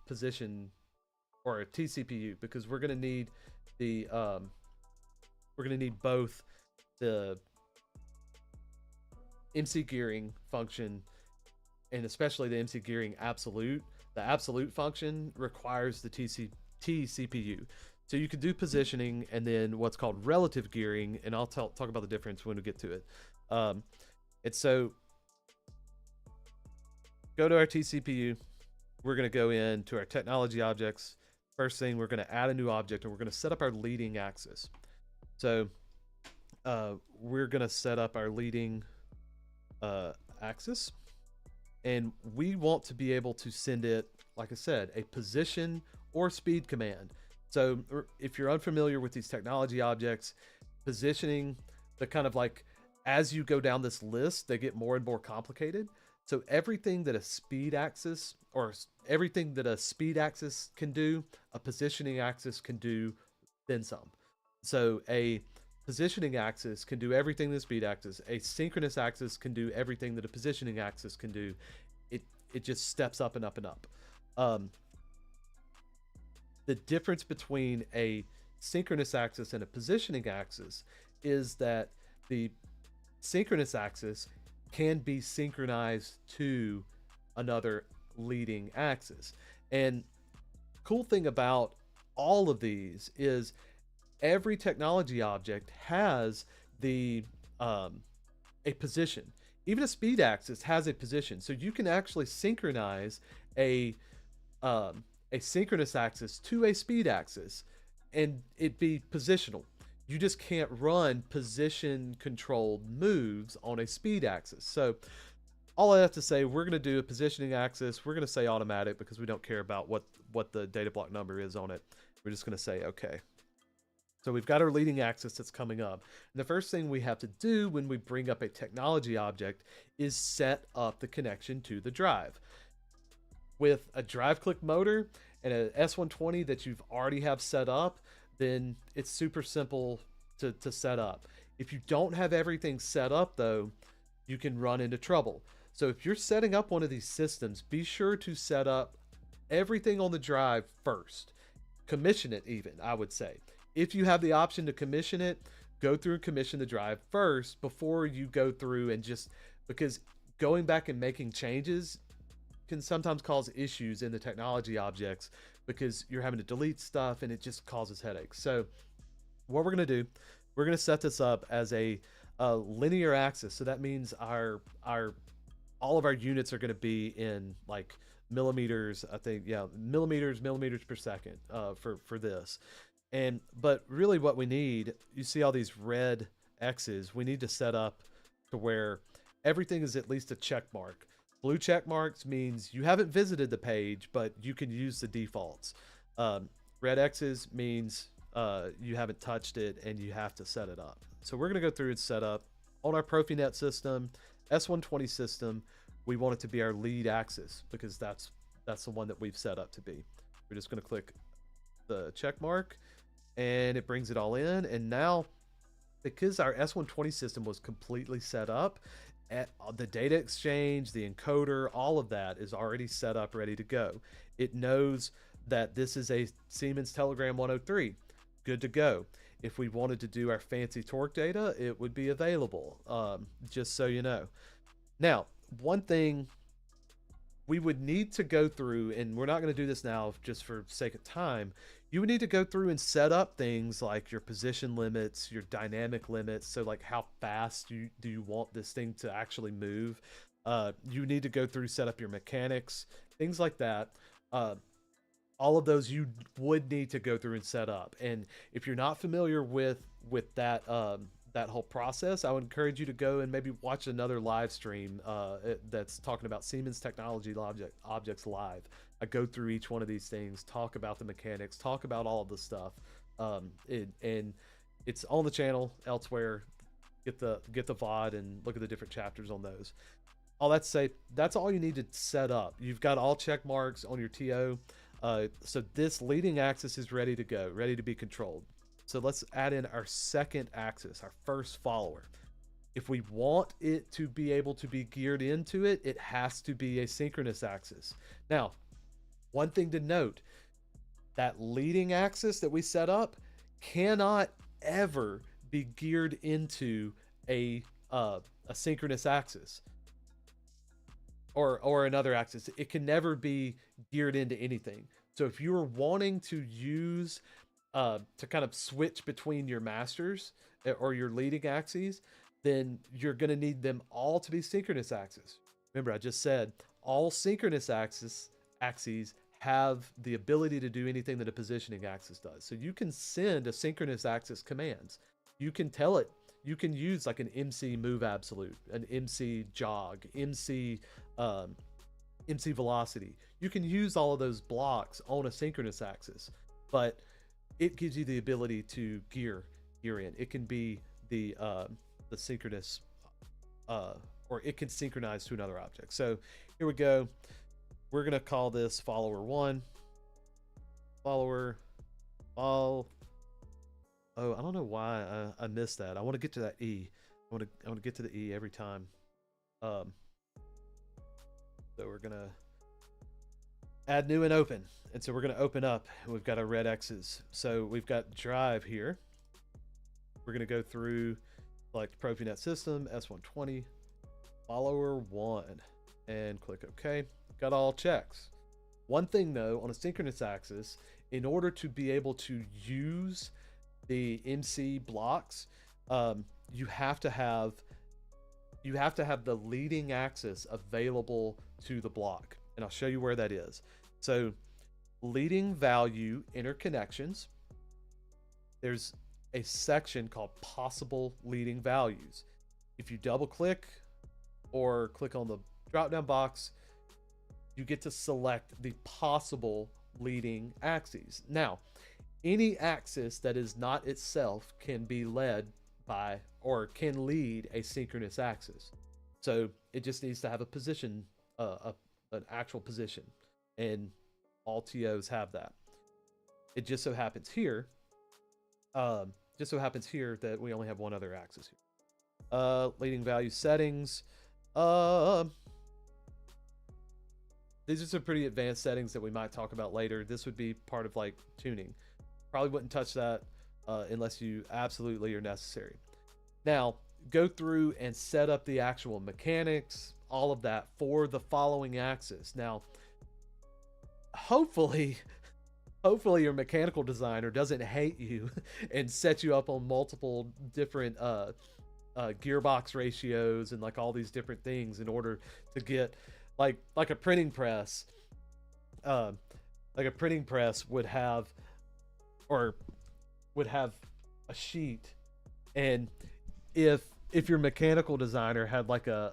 position or a TCPU, because we're going to need the we're going to need both the MC gearing function and especially the MC gearing absolute. The absolute function requires the TCPU. So you could do positioning and then what's called relative gearing, and I'll talk about the difference when we get to it. And so go to our TCPU. We're going to go into our technology objects. First thing, we're going to add a new object and we're going to set up our leading axis. So we're going to set up our leading axis, and we want to be able to send it, like I said, a position or speed command. So if you're unfamiliar with these technology objects, positioning, the kind of like as you go down this list, they get more and more complicated. So everything that a speed axis or everything that a speed axis can do, a positioning axis can do, then some. So a positioning axis can do everything the speed axis. A synchronous axis can do everything that a positioning axis can do. It just steps up and up and up. The difference between a synchronous axis and a positioning axis is that the synchronous axis can be synchronized to another leading axis. And cool thing about all of these is every technology object has the a position. Even a speed axis has a position, so you can actually synchronize a synchronous axis to a speed axis and it be positional. You just can't run position controlled moves on a speed axis. So all I have to say, we're going to do a positioning axis. We're going to say automatic because we don't care about what the data block number is on it. We're just going to say okay. So we've got our leading axis that's coming up. And the first thing we have to do when we bring up a technology object is set up the connection to the drive. With a drive click motor and an S120 that you've already have set up, then it's super simple to set up. If you don't have everything set up though, you can run into trouble. So if you're setting up one of these systems, be sure to set up everything on the drive first. Commission it even, I would say. If you have the option to commission it, go through and commission the drive first before you go through and just, because going back and making changes can sometimes cause issues in the technology objects because you're having to delete stuff and it just causes headaches. So what we're going to do, we're going to set this up as a linear axis. So that means all of our units are going to be in like millimeters, I think, yeah, millimeters per second for this. But really what we need, you see all these red X's, we need to set up to where everything is at least a check mark. Blue check marks means you haven't visited the page, but you can use the defaults. Red X's means you haven't touched it and you have to set it up. So we're going to go through and set up on our Profinet system, S120 system. We want it to be our lead axis because that's the one that we've set up to be. We're just going to click the check mark and it brings it all in. And now, because our S120 system was completely set up, the data exchange, the encoder, all of that is already set up, ready to go. It knows that this is a Siemens Telegram 103. Good to go. If we wanted to do our fancy torque data, it would be available, just so you know. Now, one thing we would need to go through, and we're not going to do this now just for sake of time, you would need to go through and set up things like your position limits, your dynamic limits. So like how fast do you want this thing to actually move? You need to go through, set up your mechanics, things like that. All of those you would need to go through and set up. And if you're not familiar with that, that whole process, I would encourage you to go and maybe watch another live stream that's talking about Siemens technology objects live. I go through each one of these things, talk about the mechanics, talk about all of the stuff, and it's on the channel elsewhere. Get the VOD and look at the different chapters on those. All that to say, that's all you need to set up. You've got all check marks on your TO. So this leading axis is ready to go, ready to be controlled. So let's add in our second axis, our first follower. If we want it to be able to be geared into it, it has to be a synchronous axis. Now, one thing to note, that leading axis that we set up cannot ever be geared into a synchronous axis or another axis. It can never be geared into anything. So if you are wanting to use to kind of switch between your masters or your leading axes, then you're going to need them all to be synchronous axes. Remember, I just said all synchronous axes have the ability to do anything that a positioning axis does. So you can send a synchronous axis commands. You can tell it, you can use like an MC move absolute, an MC jog, MC velocity. You can use all of those blocks on a synchronous axis, but it gives you the ability to gear in. It can be the synchronous, or it can synchronize to another object. So here we go. We're gonna call this follower 1. Oh, I don't know why I missed that. I want to get to that E. I want to get to the E every time. So we're gonna Add new and open. And so we're going to open up. We've got our red X's. So we've got drive here. We're going to go through, select Profinet system, S120, follower 1, and click OK. Got all checks. One thing though, on a synchronous axis, in order to be able to use the MC blocks, you have to have the leading axis available to the block, and I'll show you where that is. So, leading value interconnections. There's a section called possible leading values. If you double click or click on the drop down box, you get to select the possible leading axes. Now, any axis that is not itself can be led by, or can lead, a synchronous axis. So it just needs to have a position, an actual position, and all TOs have that. It just so happens here, that we only have one other axis here. Leading value settings. These are some pretty advanced settings that we might talk about later. This would be part of like tuning. Probably wouldn't touch that unless you absolutely are necessary. Now, go through and set up the actual mechanics, all of that for the following axis. Now, hopefully your mechanical designer doesn't hate you and set you up on multiple different gearbox ratios and like all these different things in order to get like a printing press. Like a printing press would have a sheet, and if your mechanical designer had like a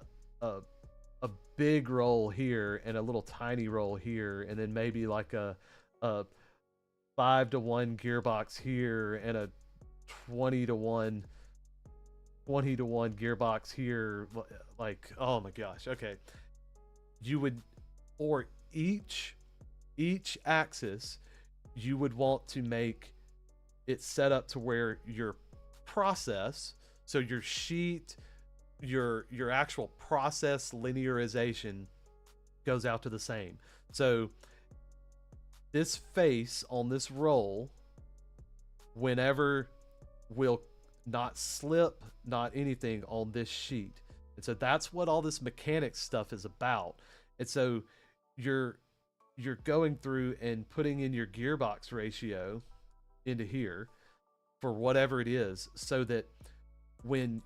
big roll here and a little tiny roll here, and then maybe like a 5-to-1 gearbox here and a 20-to-1 gearbox here, like, oh my gosh, okay, you would, for each axis, you would want to make it set up to where your process, so your sheet, your actual process linearization goes out to the same. So this face on this roll, whenever, will not slip, not anything on this sheet. And so that's what all this mechanics stuff is about. And so you're going through and putting in your gearbox ratio into here for whatever it is, so that when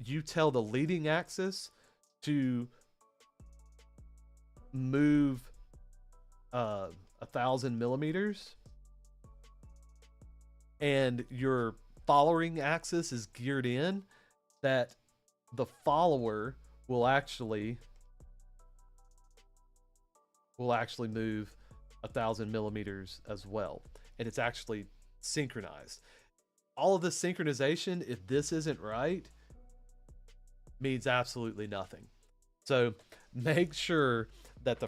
you tell the leading axis to move 1,000 millimeters and your following axis is geared in, that the follower will actually move 1,000 millimeters as well, and it's actually synchronized. All of this synchronization, if this isn't right, means absolutely nothing. So make sure that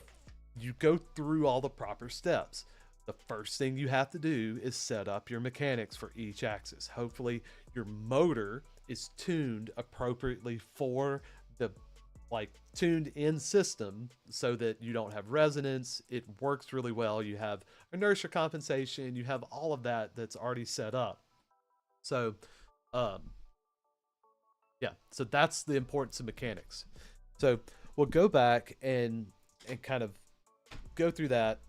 you go through all the proper steps. The first thing you have to do is set up your mechanics for each axis. Hopefully your motor is tuned appropriately for the tuned in system, so that you don't have resonance. It works really well. You have inertia compensation. You have all of that that's already set up. So, yeah, so that's the importance of mechanics. So we'll go back and kind of go through that.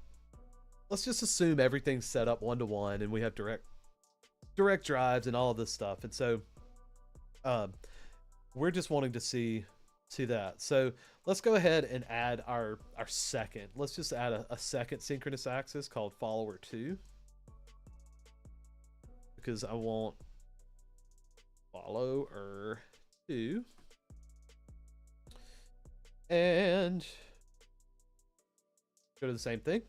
Let's just assume everything's set up 1-to-1 and we have direct drives and all of this stuff. And so we're just wanting to see that. So let's go ahead and add our second. Let's just add a second synchronous axis called follower 2, because I want follower 2, and go to the same thing.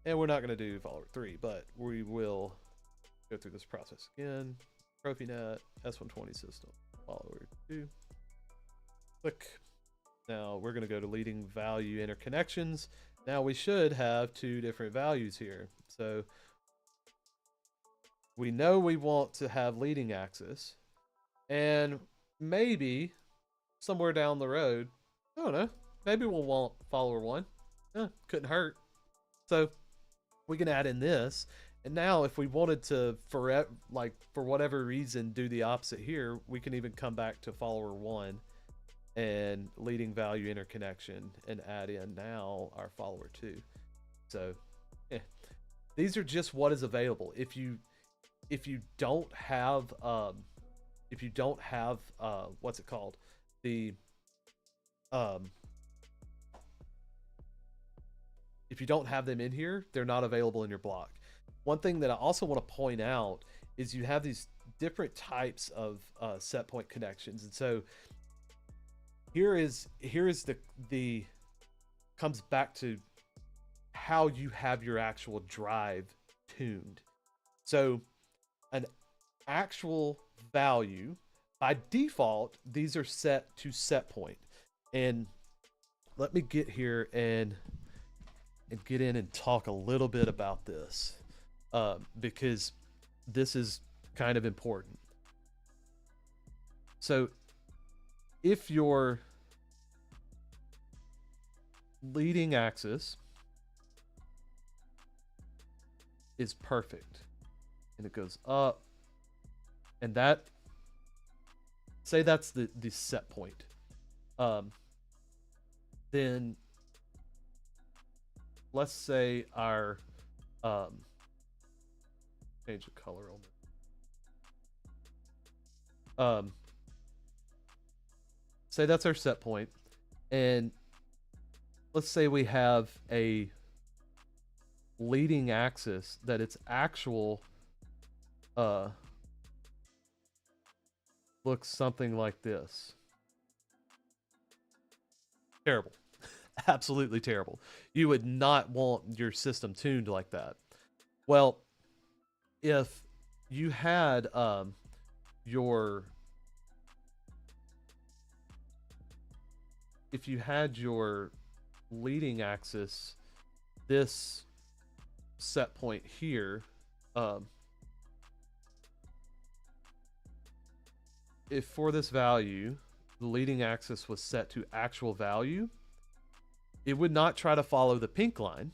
And we're not going to do follower 3, but we will go through this process again. Profinet S120 system, follower 2. Click. Now we're going to go to leading value interconnections. Now we should have 2 different values here. So we know we want to have leading axis, and maybe somewhere down the road, I don't know, maybe we'll want follower 1 couldn't hurt. So we can add in this. And now if we wanted to, for whatever reason, do the opposite here, we can even come back to follower 1 and leading value interconnection and add in now our follower 2. So these are just what is available. If you don't have what's it called, the if you don't have them in here, they're not available in your block. One thing that I also want to point out is you have these different types of set point connections, and so here is the comes back to how you have your actual drive tuned. So an actual value, by default, these are set to set point. And let me get here and get in and talk a little bit about this, because this is kind of important. So if your leading axis is perfect and it goes up, and that, say that's the set point, then let's say our change the color on this. Say that's our set point, and let's say we have a leading axis that its actual looks something like this. Terrible. Absolutely terrible. You would not want your system tuned like that. Well, if you had your leading axis, this set point here, if for this value the leading axis was set to actual value, it would not try to follow the pink line.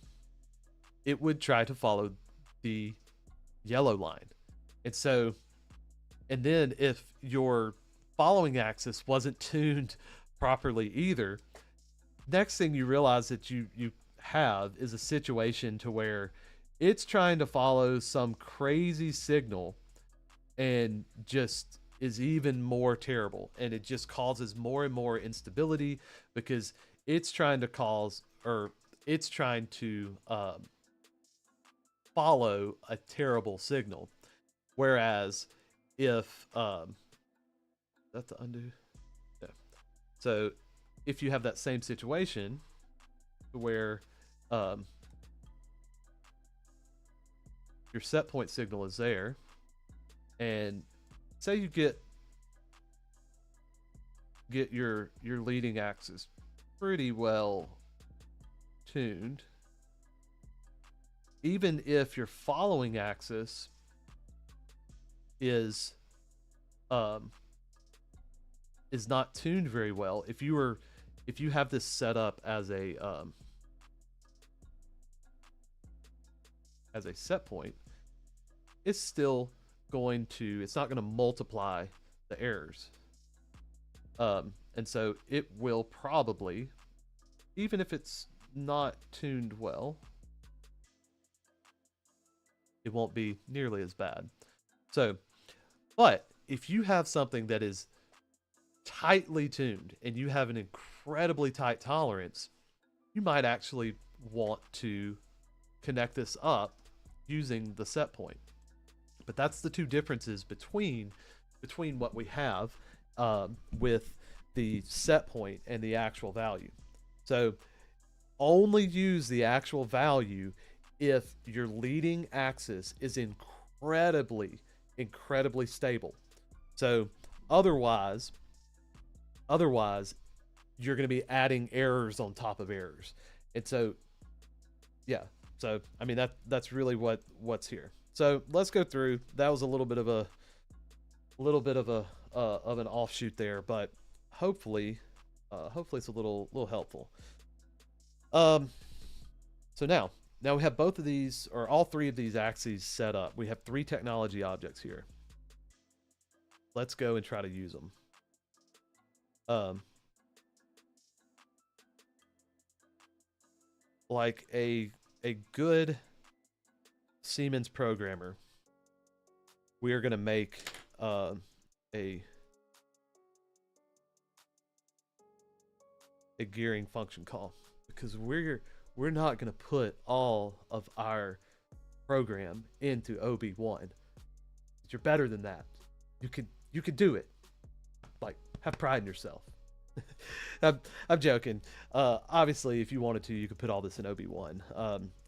It would try to follow the yellow line. And so, and then if your following axis wasn't tuned properly either, next thing you realize that you have is a situation to where it's trying to follow some crazy signal and just is even more terrible, and it just causes more and more instability because it's trying to follow a terrible signal. Whereas if that's the undo. Yeah. So if you have that same situation where your set point signal is there, and say you get your leading axis pretty well tuned, even if your following axis is not tuned very well, if you have this set up as a set point, it's not going to multiply the errors. And so it will probably, even if it's not tuned well, it won't be nearly as bad. So, but if you have something that is tightly tuned and you have an incredibly tight tolerance, you might actually want to connect this up using the set point. But that's the two differences between what we have with the set point and the actual value. So only use the actual value if your leading axis is incredibly stable. So otherwise you're going to be adding errors on top of errors. And so yeah, so I mean that's really what's here. So let's go through. That was a little bit of an offshoot there, but hopefully it's a little helpful. So now we have both of these, or all three of these axes set up. We have 3 technology objects here. Let's go and try to use them. Like a good Siemens programmer, we are going to make a gearing function call, because we're not going to put all of our program into OB1. You're better than that. You could do it. Like, have pride in yourself. I'm joking. Obviously, if you wanted to, you could put all this in OB1.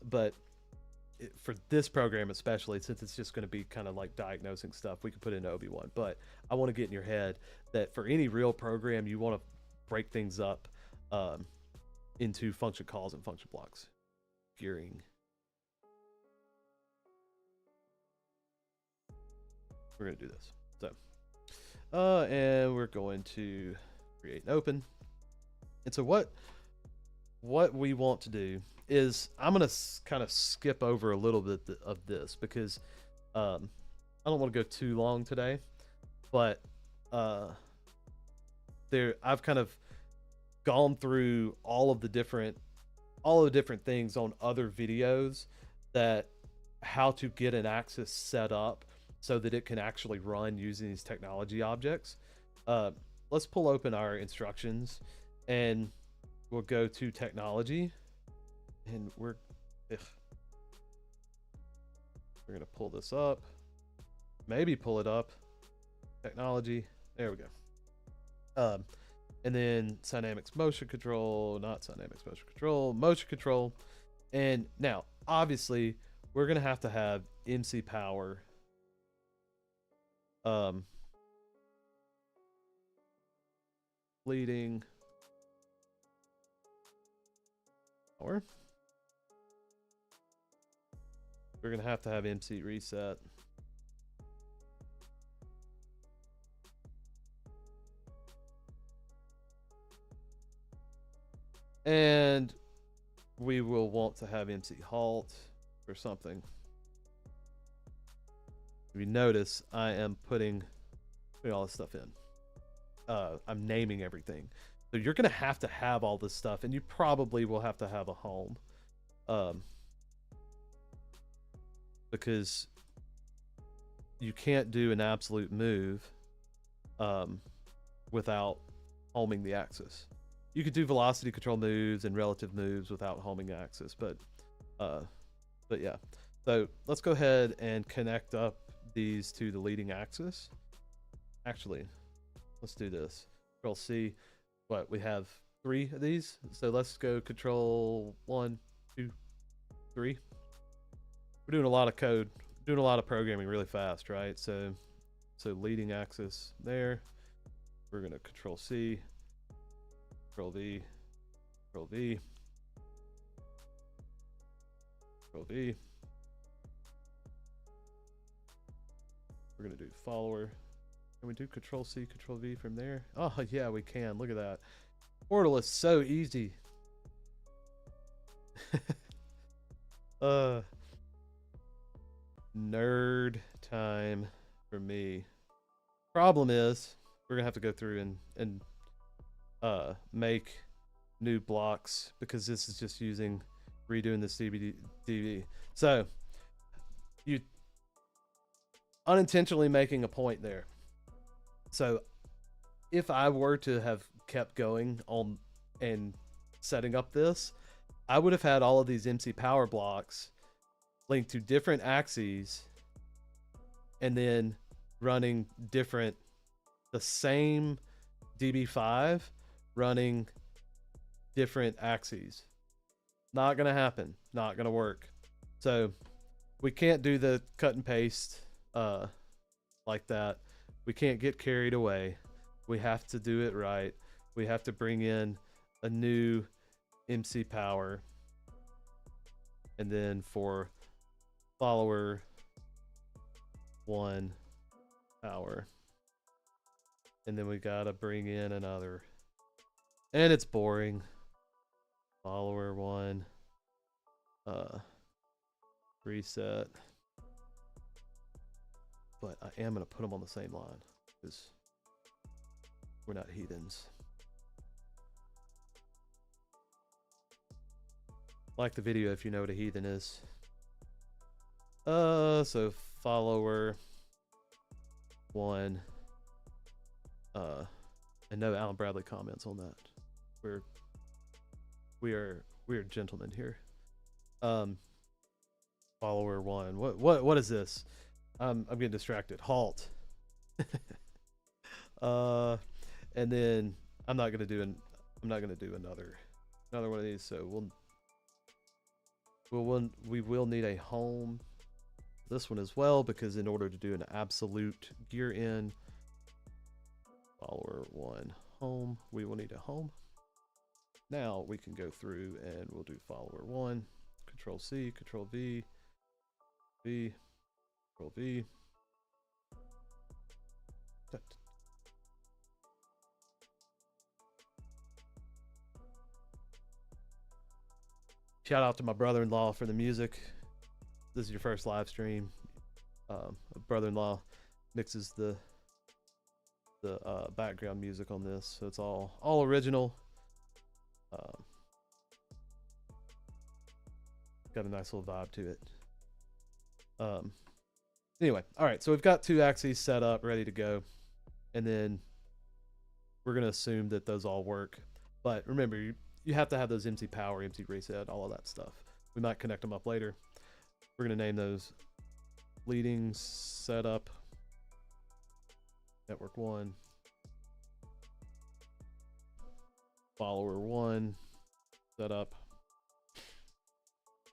But for this program especially, since it's just going to be kind of like diagnosing stuff, we could put it in OB1. But I want to get in your head that for any real program, you want to break things up into function calls and function blocks. Gearing. We're going to do this. So, and we're going to create an open. And so what we want to do is, I'm going to kind of skip over a little bit of this, because I don't want to go too long today, but I've kind of gone through all of the different things on other videos, that how to get an axis set up so that it can actually run using these technology objects. Let's pull open our instructions, and we'll go to technology, and we're gonna pull this up, maybe pull it up, technology, there we go. And then Dynamics motion control, not Dynamics motion control. And now, obviously, we're gonna have to have MC power. Leading power. We're gonna have to have MC reset. And we will want to have MC halt or something. If you notice, I am putting all this stuff in. I'm naming everything. So you're going to have all this stuff, and you probably will have to have a home. Because you can't do an absolute move without homing the axis. You could do velocity control moves and relative moves without homing the axis, but yeah. So let's go ahead and connect up these to the leading axis. Actually, let's do this. Control C. What, we have 3 of these, so let's go control 1, 2, 3. We're doing a lot of code, doing a lot of programming really fast, right? So leading axis there. We're gonna control C, control V, control V, control V. We're gonna do follower. Can we do control C, control V from there? Oh yeah, we can. Look at that. Portal is so easy. Nerd time for me. Problem is, we're gonna have to go through and make new blocks, because this is just redoing this DB. So you unintentionally making a point there. So if I were to have kept going on and setting up this, I would have had all of these MC power blocks linked to different axes, and then running the same DB5 running different axes. Not gonna happen. Not gonna work. So we can't do the cut and paste like that. We can't get carried away. We have to do it right. We have to bring in a new MC power, and then for follower 1 power, and then we gotta bring in another, and it's boring. Follower 1 reset. But I am going to put them on the same line because we're not heathens. Like the video if you know what a heathen is. So follower 1. And no Alan Bradley comments on that. We are gentlemen here. Follower 1. What is this? I'm getting distracted. Halt. And then I'm not gonna do another one of these. So we will need a home. This one as well, because in order to do an absolute GearIn follower 1 home, we will need a home. Now we can go through and we'll do follower 1, Control C, Control V, Control V. Shout out to my brother-in-law for the music. This is your first live stream. Brother-in-law mixes the background music on this, so it's all original. Got a nice little vibe to it. Anyway, all right, so we've got 2 axes set up, ready to go, and then we're gonna assume that those all work. But remember, you have to have those MC power, MC reset, all of that stuff. We might connect them up later. We're gonna name those leading setup network 1, follower 1 setup,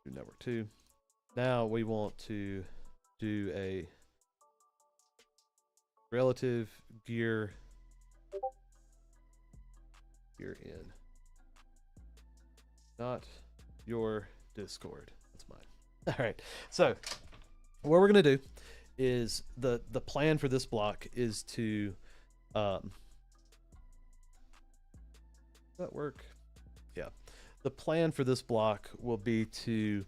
do network 2. Now we want to do a relative GearIn. Not your Discord. That's mine. All right. So what we're gonna do is the plan for this block is to does that work? Yeah. The plan for this block will be to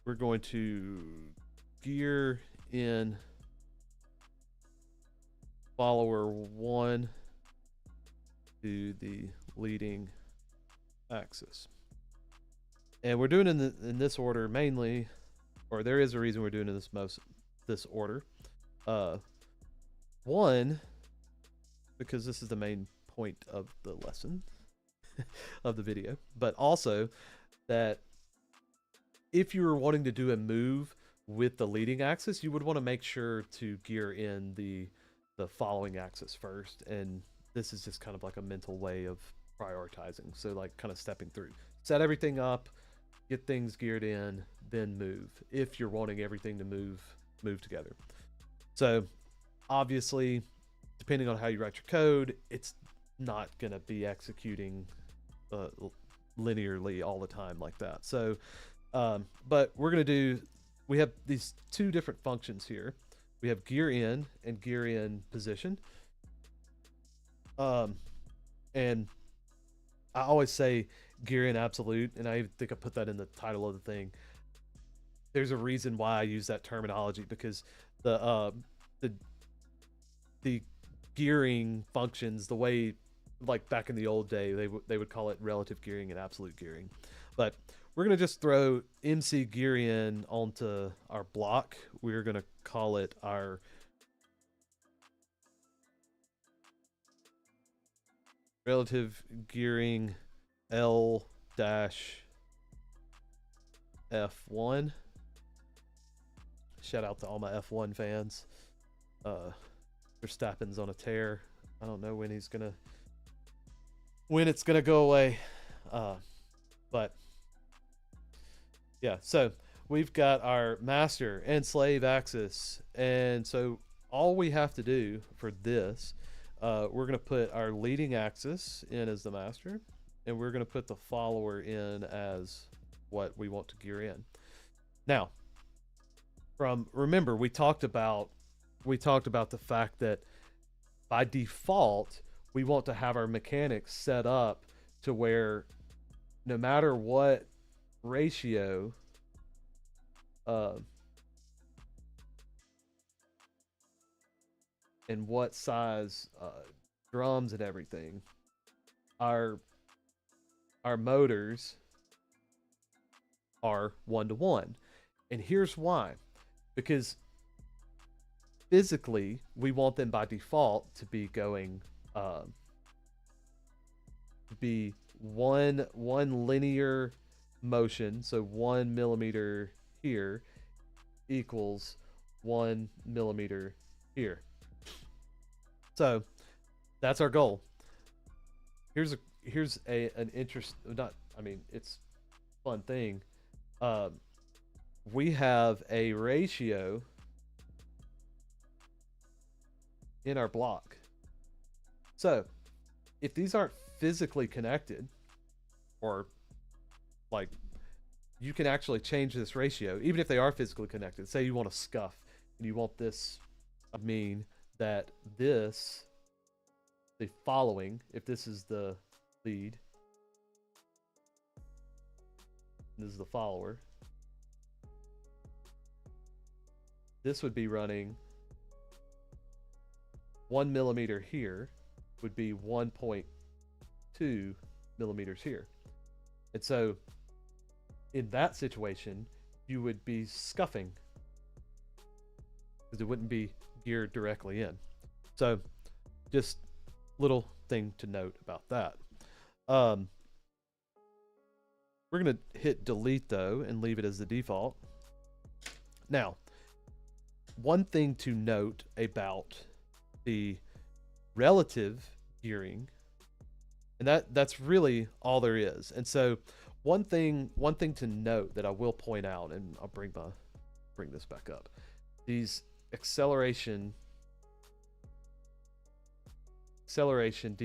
we're going to gear in follower 1 to the leading axis, and we're doing it in this order mainly, or there is a reason we're doing it in this order. 1, because this is the main point of the lesson of the video, but also that if you were wanting to do a move with the leading axis, you would want to make sure to gear in the following axis first, and this is just kind of like a mental way of prioritizing. So like kind of stepping through, set everything up, get things geared in, then move if you're wanting everything to move together. So obviously, depending on how you write your code, it's not going to be executing linearly all the time like that. So but we're going to we have these 2 different functions here. We have gear in and gear in position. And I always say gear in absolute, and I think I put that in the title of the thing. There's a reason why I use that terminology, because the gearing functions, the way, like back in the old day, they would call it relative gearing and absolute gearing. But we're going to just throw MC gear in onto our block. We're going to call it our relative gearing L-F1. Shout out to all my F1 fans. Verstappen's on a tear. I don't know when it's gonna go away. But yeah, so we've got our master and slave axis, and so all we have to do for this, we're going to put our leading axis in as the master, and we're going to put the follower in as what we want to gear in. Now, remember we talked about the fact that by default we want to have our mechanics set up to where no matter what ratio and what size drums and everything, our motors are 1-to-1. And here's why. Because physically, we want them by default to be going be one linear motion. So 1 millimeter here equals 1 millimeter here. So that's our goal. Here's an interest, not, I mean, it's a fun thing. We have a ratio in our block. So if these aren't physically connected, or like, you can actually change this ratio, even if they are physically connected. Say you want a scuff and you want this to mean that this, the following, if this is the lead, this is the follower, this would be running 1 millimeter here, would be 1.2 millimeters here. And so in that situation, you would be scuffing because it wouldn't be geared directly in. So just little thing to note about that. We're going to hit delete though and leave it as the default. Now, one thing to note about the relative gearing, and that's really all there is. And so one thing to note that I will point out, and I'll bring this back up, these acceleration, deceleration,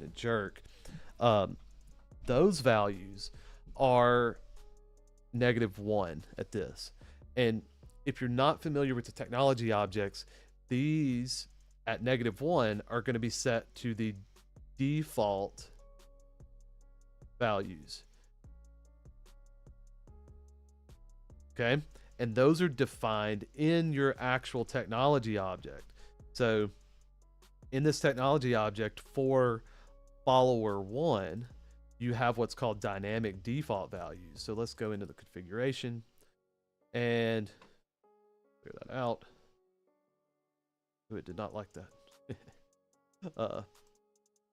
and jerk, those values are -1 at this. And if you're not familiar with the technology objects, these at -1 are going to be set to the default values. Okay? And those are defined in your actual technology object. So in this technology object for follower 1, you have what's called dynamic default values. So let's go into the configuration and clear that out. Ooh, it did not like that.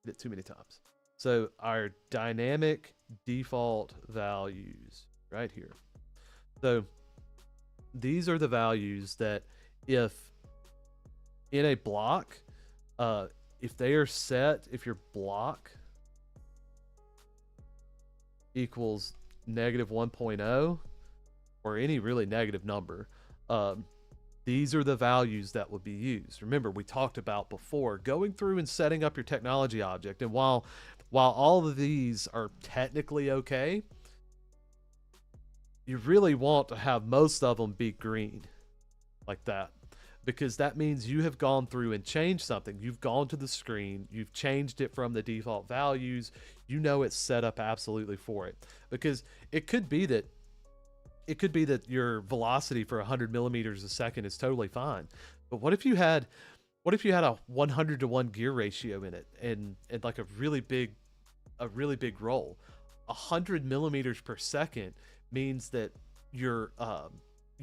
Did it too many times. So our dynamic default values right here. So these are the values that if in a block, if they are set, if your block equals -1.0 or any really negative number, these are the values that will be used. Remember, we talked about before going through and setting up your technology object. And while all of these are technically okay, you really want to have most of them be green like that, because that means you have gone through and changed something. You've gone to the screen, you've changed it from the default values. You know it's set up absolutely for it, because it could be that your velocity for 100 millimeters a second is totally fine. But what if you had a 100-to-1 gear ratio in it, and like a really big roll? 100 millimeters per second means that your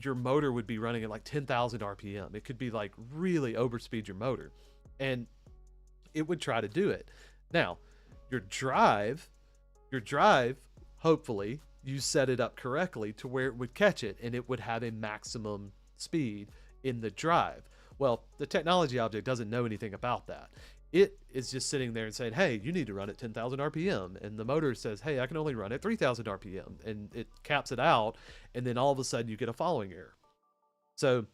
motor would be running at like 10,000 RPM. It could be like really overspeed your motor, and it would try to do it. Now, your drive, hopefully you set it up correctly to where it would catch it and it would have a maximum speed in the drive. Well, the technology object doesn't know anything about that. It is just sitting there and saying, hey, you need to run at 10,000 RPM. And the motor says, hey, I can only run at 3,000 RPM. And it caps it out. And then all of a sudden you get a following error. So,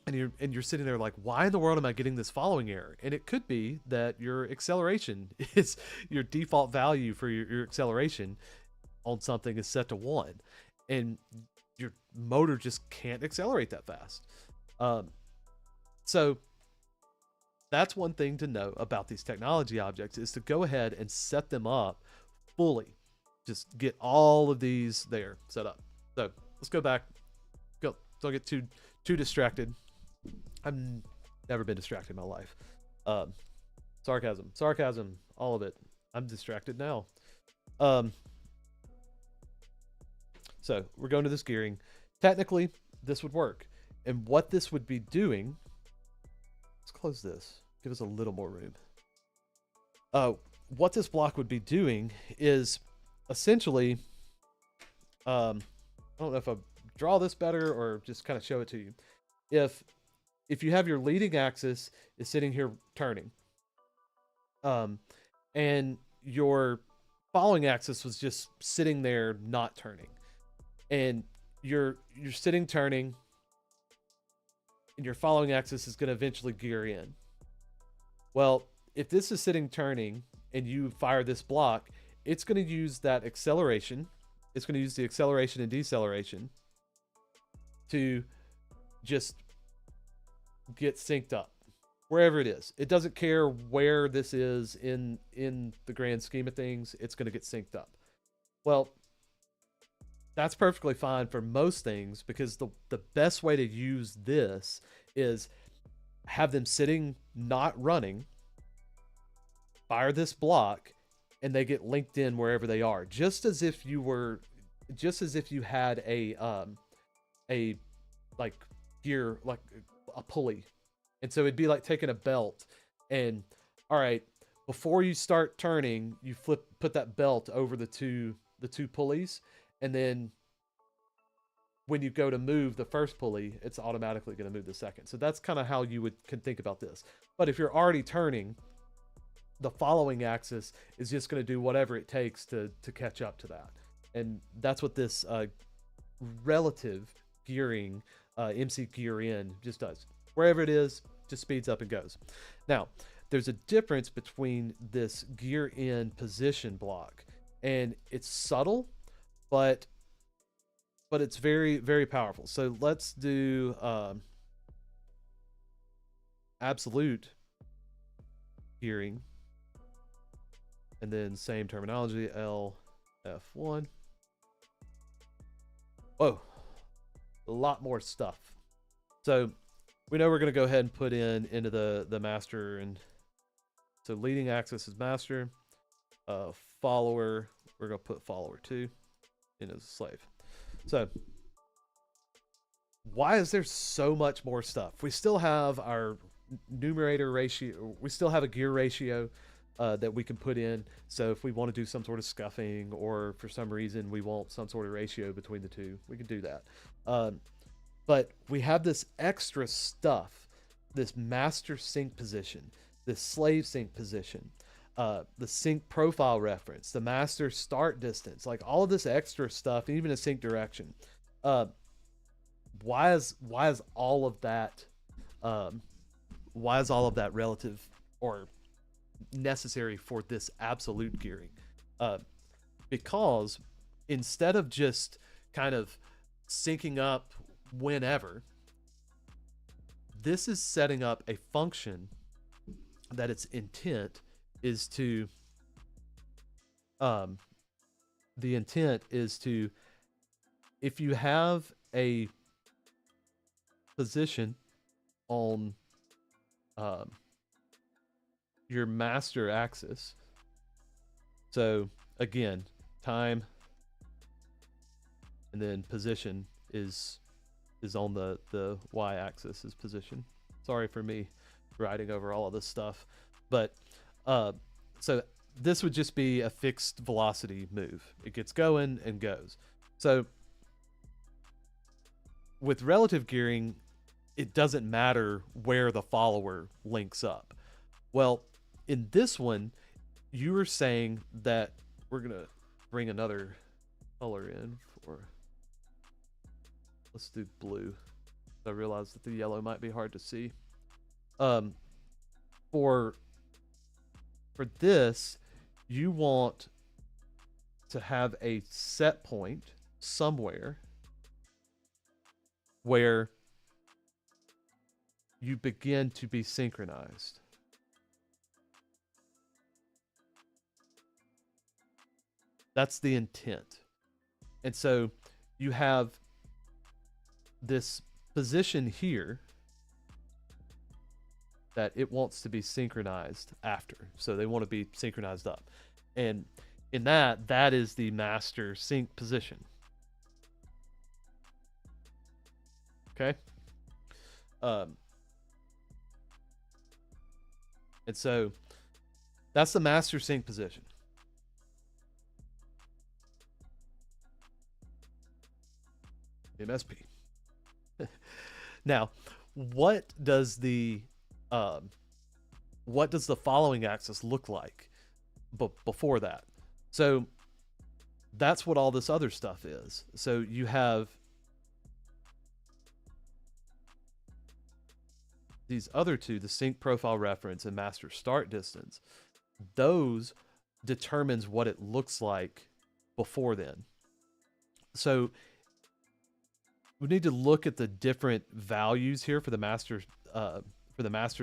and you're sitting there like, why in the world am I getting this following error? And it could be that your acceleration is your default value for your acceleration on something is set to 1. And your motor just can't accelerate that fast. So that's one thing to know about these technology objects, is to go ahead and set them up fully. Just get all of these there set up. So let's go back. Go. Don't get too distracted. I've never been distracted in my life. Um, sarcasm, all of it. I'm distracted now. Um, so we're going to this gearing. Technically, this would work. And what this would be doing, let's close this. Give us a little more room. What this block would be doing is essentially, I don't know if I draw this better or just kind of show it to you. If you have your leading axis is sitting here turning, and your following axis was just sitting there not turning, and you're sitting turning, and your following axis is going to eventually gear in. Well, if this is sitting turning and you fire this block, it's going to use that acceleration. It's going to use the acceleration and deceleration to just get synced up wherever it is. It doesn't care where this is in the grand scheme of things. It's going to get synced up. Well, that's perfectly fine for most things, because the best way to use this is have them sitting not running, fire this block, and they get linked in wherever they are, just as if you had a like gear, like a pulley. And so it'd be like taking a belt, and all right, before you start turning, you put that belt over the two pulleys, and then when you go to move the first pulley, it's automatically going to move the second. So that's kind of how you can think about this. But if you're already turning, the following axis is just going to do whatever it takes to catch up to that. And that's what this relative gearing, MC GearIn, just does. Wherever it is, just speeds up and goes. Now, there's a difference between this GearIn position block, and it's subtle, but it's very, very powerful. So let's do absolute gearing, and then same terminology, LF1. Whoa, a lot more stuff. So we know we're going to go ahead and put into the master, and so leading axis is master. Follower, we're going to put follower 2 in as a slave. So why is there so much more stuff? We still have our numerator ratio. We still have a gear ratio that we can put in. So if we want to do some sort of scuffing, or for some reason we want some sort of ratio between the two, we can do that. But we have this extra stuff, this master sync position, this slave sync position, the sync profile reference, the master start distance, like all of this extra stuff, even a sync direction. Why is all of that relative or necessary for this absolute gearing? Because instead of just kind of syncing up whenever, this is setting up a function that its intent is to if you have a position on your master axis, so again, time, and then position is on the y-axis is position. Sorry for me writing over all of this stuff, but so this would just be a fixed velocity move. It gets going and goes. So with relative gearing, it doesn't matter where the follower links up. Well, in this one, you were saying that we're gonna bring another color in for, let's do blue. I realize that the yellow might be hard to see. For this, you want to have a set point somewhere where you begin to be synchronized. That's the intent. And so you have this position here that it wants to be synchronized after. So they want to be synchronized up. And in that is the master sync position. Okay. And so that's the master sync position. MSP. Now, what does the following axis look like before that? So that's what all this other stuff is. So you have these other two, the sync profile reference and master start distance. Those determines what it looks like before then. So we need to look at the different values here for the master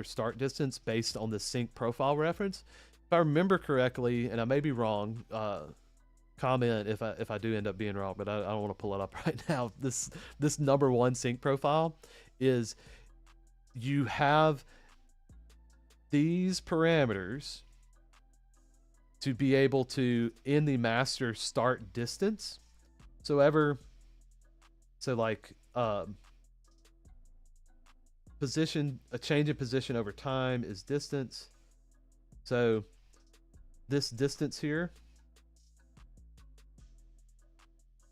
start distance based on the sync profile reference. If I remember correctly, and I may be wrong, comment if I do end up being wrong, but I don't want to pull it up right now. This number one sync profile is you have these parameters to be able to in the master start distance. So like position, a change in position over time is distance. So this distance here,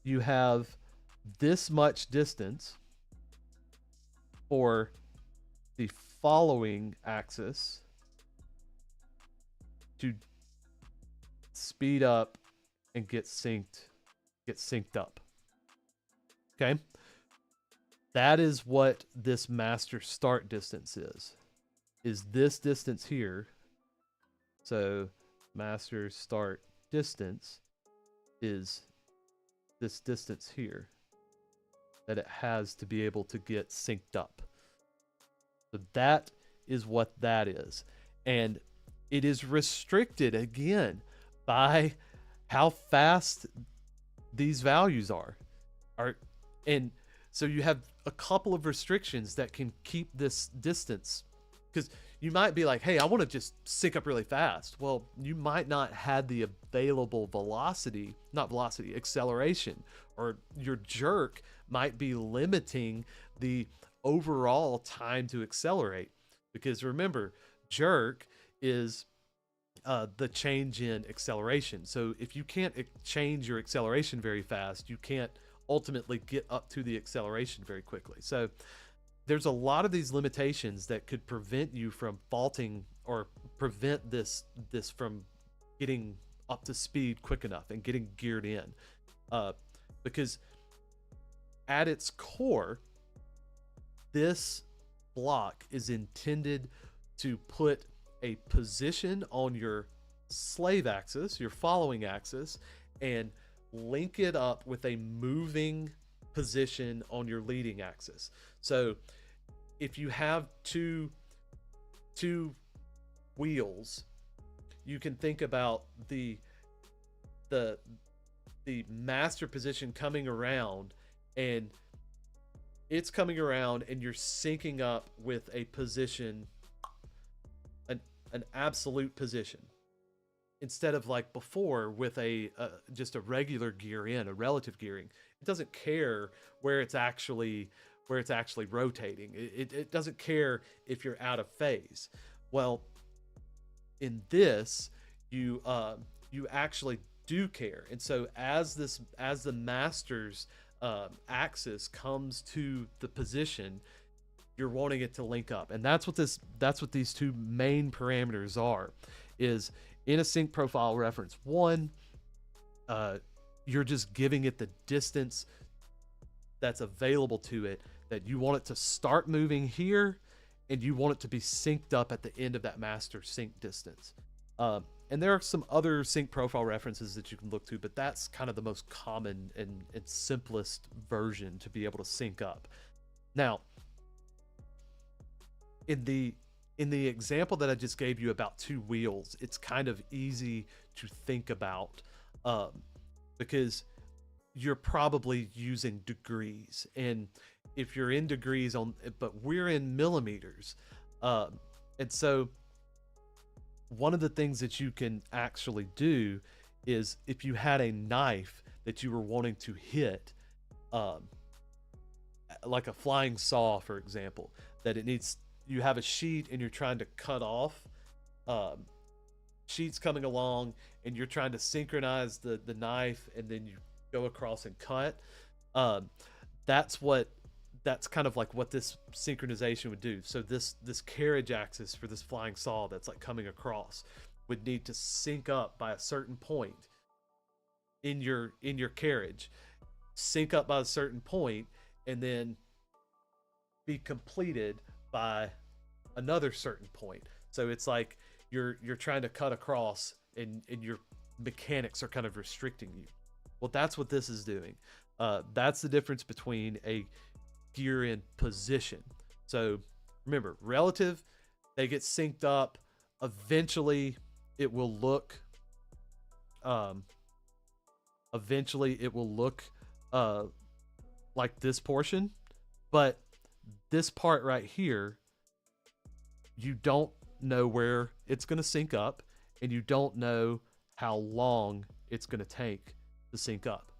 you have this much distance for the following axis to speed up and get synced up. Okay, that is what this master start distance is this distance here. So master start distance is this distance here that it has to be able to get synced up. So that is what that is. And it is restricted again by how fast these values are. And so you have a couple of restrictions that can keep this distance, because you might be like, hey, I want to just sync up really fast. Well, you might not have the available acceleration, or your jerk might be limiting the overall time to accelerate. Because remember, jerk is the change in acceleration. So if you can't change your acceleration very fast, you can't ultimately get up to the acceleration very quickly. So there's a lot of these limitations that could prevent you from faulting or prevent this from getting up to speed quick enough and getting geared in. Because at its core, this block is intended to put a position on your slave axis, your following axis, and link it up with a moving position on your leading axis. So if you have two wheels, you can think about the master position coming around, and it's coming around and you're syncing up with a position, an absolute position, instead of like before with just a regular gear in, a relative gearing. It doesn't care where it's actually rotating. It doesn't care if you're out of phase. Well, in this, you actually do care. And so as the master's axis comes to the position, you're wanting it to link up. And that's what these two main parameters are, is in a sync profile reference one, you're just giving it the distance that's available to it, that you want it to start moving here, and you want it to be synced up at the end of that master sync distance. And there are some other sync profile references that you can look to, but that's kind of the most common and simplest version to be able to sync up. Now, in the example that I just gave you about two wheels, it's kind of easy to think about because you're probably using degrees, and if you're in degrees on, but we're in millimeters, and so one of the things that you can actually do is if you had a knife that you were wanting to hit, um, like a flying saw, for example, that it needs, you have a sheet and you're trying to cut off, um, sheets coming along, and you're trying to synchronize the knife, and then you go across and cut. Um, that's what, that's kind of like what this synchronization would do. So this carriage axis for this flying saw that's like coming across would need to sync up by a certain point in your carriage, sync up by a certain point, and then be completed by another certain point. So it's like you're trying to cut across, and your mechanics are kind of restricting you. Well, that's what this is doing. That's the difference between a GearIn position. So remember, relative, they get synced up. Eventually, it will look. Eventually, it will look like this portion, but this part right here, you don't know where it's going to sync up, and you don't know how long it's going to take to sync up.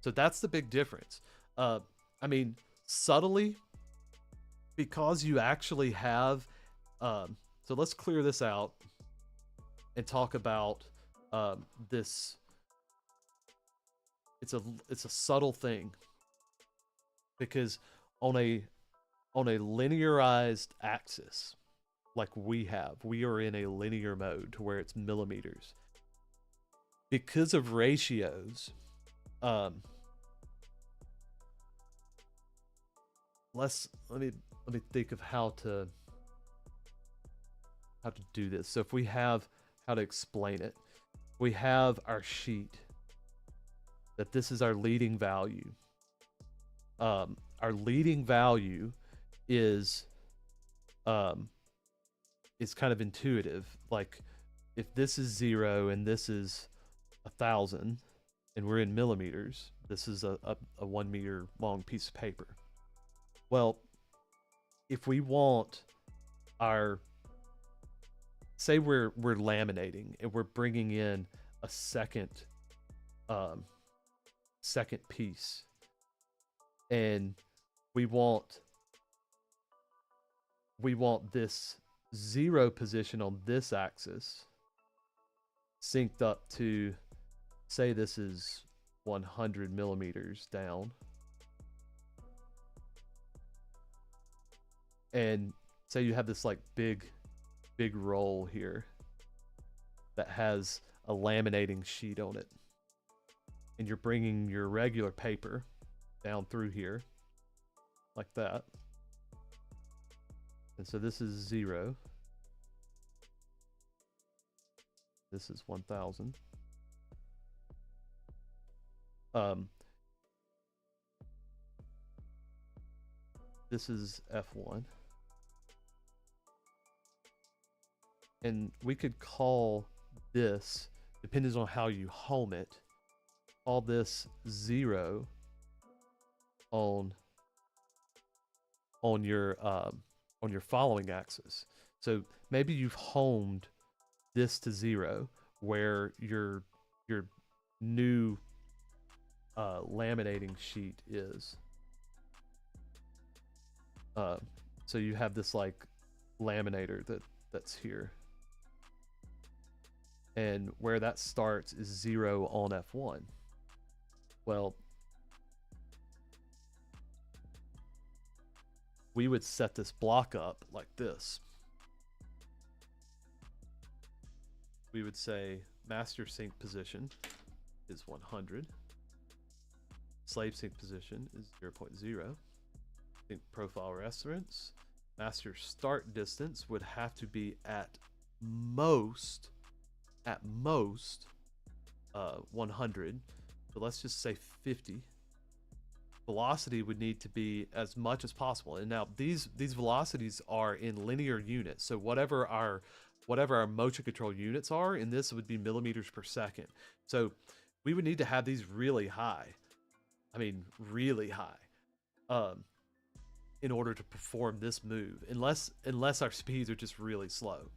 So that's the big difference. I mean, subtly, because you actually have, so let's clear this out and talk about this. It's a subtle thing, because on a linearized axis like we are in a linear mode to where it's millimeters. Because of ratios, let me think of how to do this. So if we have how to explain it, we have our sheet that this is our leading value. Our leading value is kind of intuitive. Like if this is 0 and this is 1,000, and we're in millimeters, this is a 1 meter long piece of paper. Well, if we want our, say we're laminating and we're bringing in a second piece, and we want this 0 position on this axis synced up to, say this is 100 millimeters down, and say you have this like big roll here that has a laminating sheet on it, and you're bringing your regular paper down through here like that, and so this is 0, this is 1,000. This is F1, and we could call this, depending on how you home it, call this 0 on your following axis. So maybe you've homed this to 0 where your new laminating sheet is. So you have this like laminator that's here, and where that starts is 0 on F1. Well, we would set this block up like this. We would say master sync position is 100. Slave sync position is 0.0. Sync profile reference. Master start distance would have to be at most 100. But let's just say 50. Velocity would need to be as much as possible. And now these velocities are in linear units. So whatever our motion control units are, in this would be millimeters per second. So we would need to have these really high. I mean, really high, um, in order to perform this move, unless our speeds are just really slow.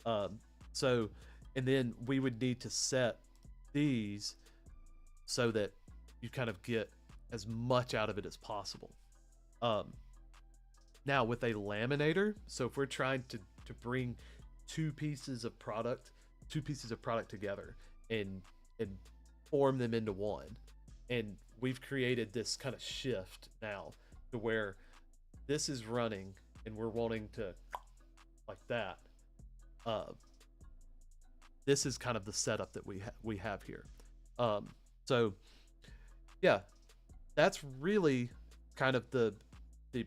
Um, so, and then we would need to set these so that you kind of get as much out of it as possible. Um, Now with a laminator, so if we're trying to bring two pieces of product, together and form them into one, and we've created this kind of shift now to where this is running and we're wanting to like that. Uh, this is kind of the setup that we have here. So yeah, that's really kind of the the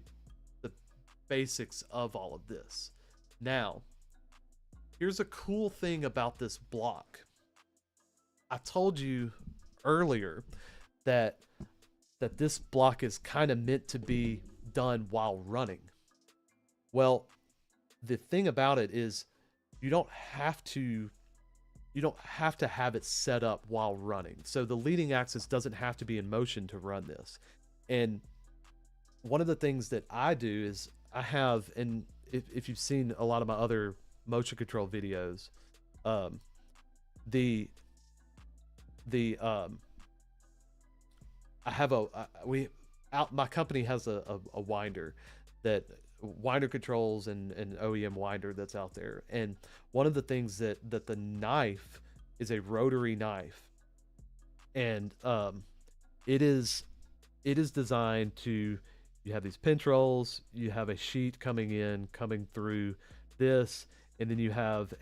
basics of all of this. Now, here's a cool thing about this block. I told you earlier that this block is kind of meant to be done while running. Well, the thing about it is you don't have to have it set up while running. So the leading axis doesn't have to be in motion to run this. And one of the things that I do is I have, and if you've seen a lot of my other motion control videos, the I have my company has a winder that winder controls and OEM winder that's out there. And one of the things that the knife is a rotary knife, and it is designed to, you have these pinch-rolls, you have a sheet coming through this, and then you have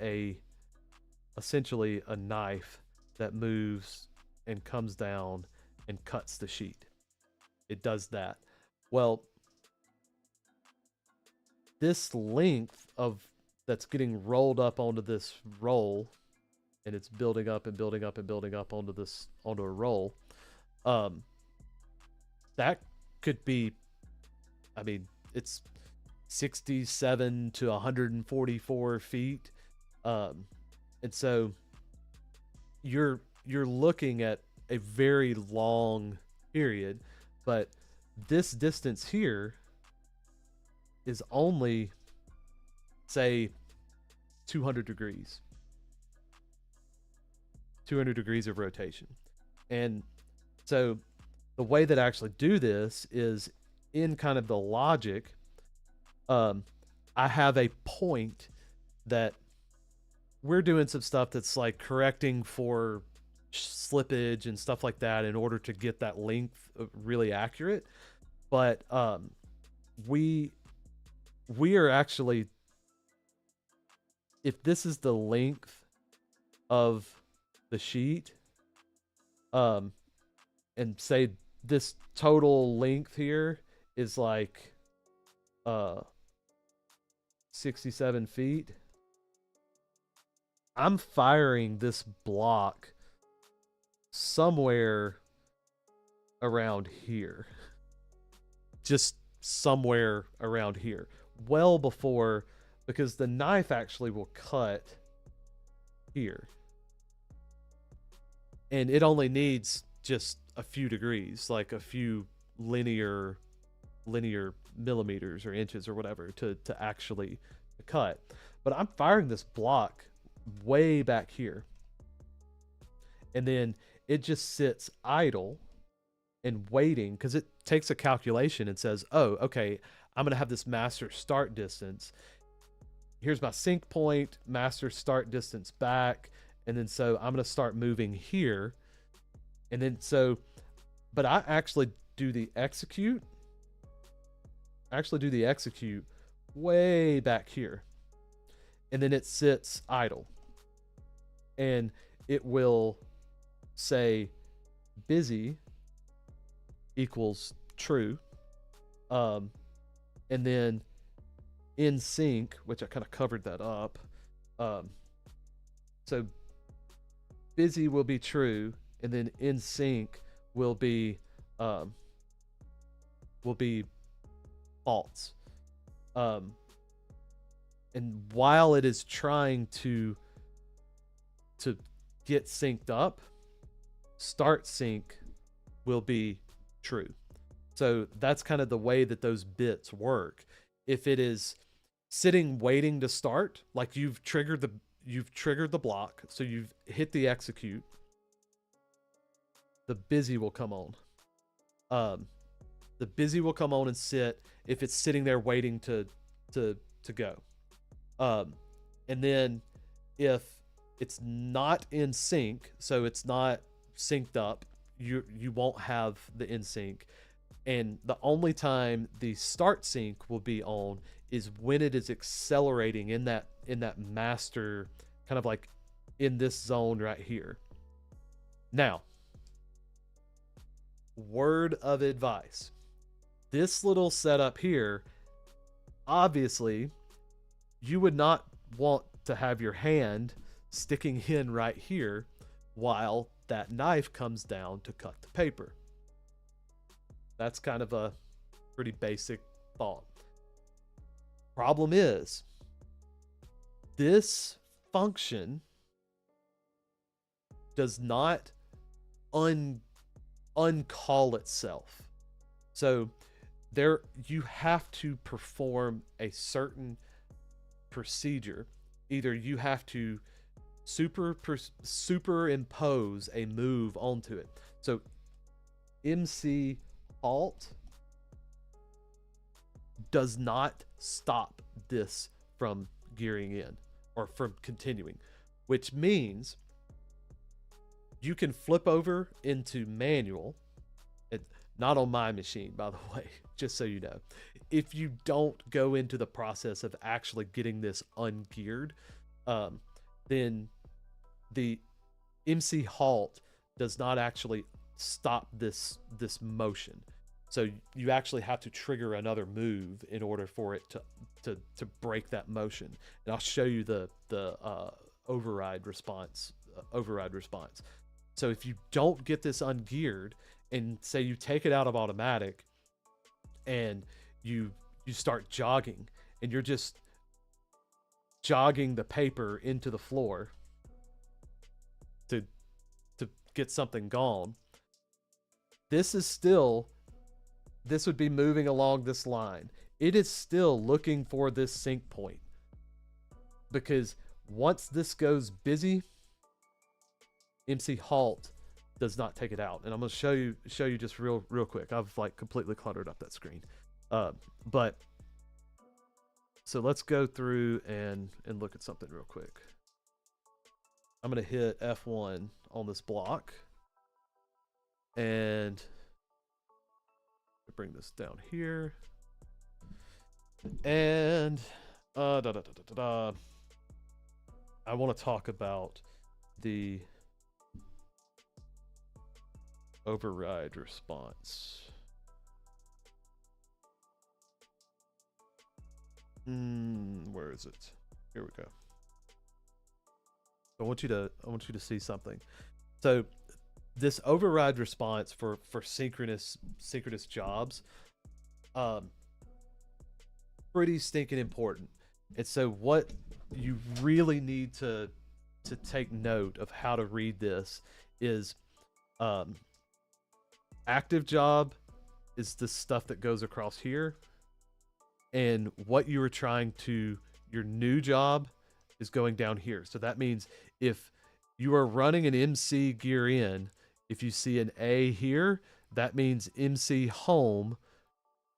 essentially a knife that moves and comes down and cuts the sheet. It does that. Well, this length that's getting rolled up onto this roll, and it's building up and building up and building up onto a roll. That could be, I mean, it's 67 to 144 feet. And so you're looking at a very long period, but this distance here is only, say, 200 degrees. 200 degrees of rotation. And so the way that I actually do this is in kind of the logic. I have a point that we're doing some stuff that's like correcting for slippage and stuff like that in order to get that length really accurate. But we are actually, if this is the length of the sheet, and say this total length here is like 67 feet, I'm firing this block somewhere around here. Just somewhere around here. Well before, because the knife actually will cut here. And it only needs just a few degrees, like a few linear millimeters or inches or whatever to actually cut. But I'm firing this block way back here, and then it just sits idle and waiting, because it takes a calculation and says, oh, okay, I'm gonna have this master start distance. Here's my sync point, master start distance back, and then so I'm gonna start moving here, and then so, but I actually do the execute. Way back here, and then it sits idle, and it will say busy equals true, and then in sync, which I kind of covered that up, so busy will be true, and then in sync will be false. And while it is trying to get synced up, start sync will be true. So that's kind of the way that those bits work. If it is sitting waiting to start, like you've triggered the block, so you've hit the execute, the busy will come on. The busy will come on and sit if it's sitting there waiting to go. And then if it's not in sync, so it's not synced up, you won't have the in sync. And the only time the start sync will be on is when it is accelerating in that master, kind of like in this zone right here. Now, word of advice. This little setup here, obviously, you would not want to have your hand sticking in right here while that knife comes down to cut the paper. That's kind of a pretty basic thought. Problem is, this function does not uncall itself. So there, you have to perform a certain procedure. Either you have to superimpose a move onto it. So MC Alt does not stop this from gearing in or from continuing, which means you can flip over into manual. Not on my machine, by the way, just so you know. If you don't go into the process of actually getting this ungeared, then the MC Halt does not actually stop this motion. So you actually have to trigger another move in order for it to break that motion. And I'll show you the override response. So if you don't get this ungeared, and say you take it out of automatic and you start jogging, and you're just jogging the paper into the floor to get something gone, this would be moving along this line. It is still looking for this sync point, because once this goes busy, MC Halt does not take it out. And I'm going to show you just real quick. I've like completely cluttered up that screen. But so let's go through and look at something real quick. I'm going to hit F1 on this block and bring this down here. And I want to talk about the override response. Where is it? Here we go. I want you to see something. So this override response for synchronous jobs, pretty stinking important. And so what you really need to take note of how to read this is, active job is the stuff that goes across here, and what you were trying to, your new job is going down here. So that means if you are running an MC GearIn, if you see an A here, that means MC home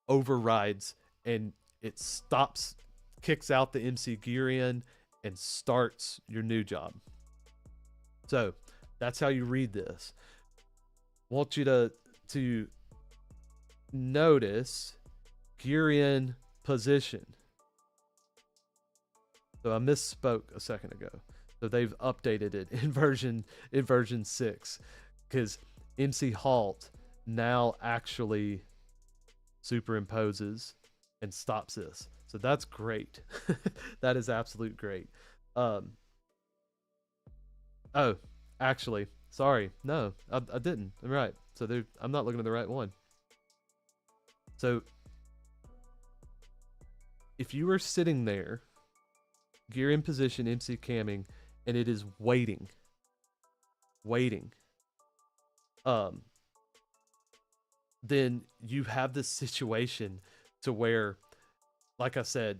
overrides and it stops, kicks out the MC GearIn and starts your new job. So that's how you read this. I want you to notice GearIn position. So I misspoke a second ago. So they've updated it in version 6, because MC Halt now actually superimposes and stops this. So that's great. That is absolute great. Oh, actually, sorry. No, I didn't. I'm right. So I'm not looking at the right one. So if you are sitting there, gear in position, MC camming, and it is waiting, um, then you have this situation to where, like I said,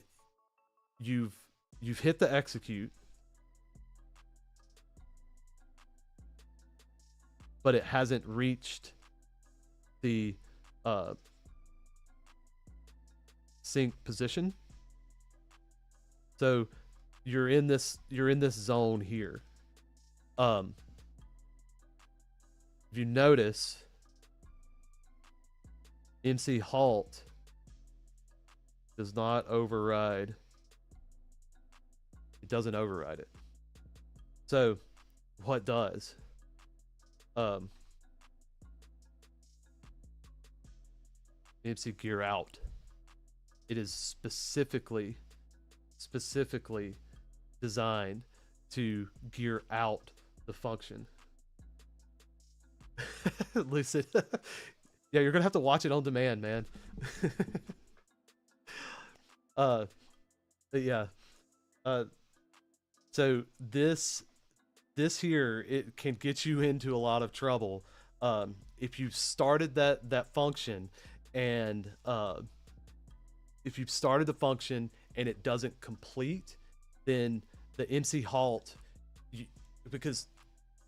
you've hit the execute, but it hasn't reached the sync position. So you're in this zone here. If you notice, MC halt does not override. It doesn't override it. So what does? MC gear out. It is specifically designed to gear out the function. Lucid. Yeah, you're gonna have to watch it on demand, man. Yeah. So this here, it can get you into a lot of trouble. If you've started that function and if you've started the function and it doesn't complete, then the MC halt, because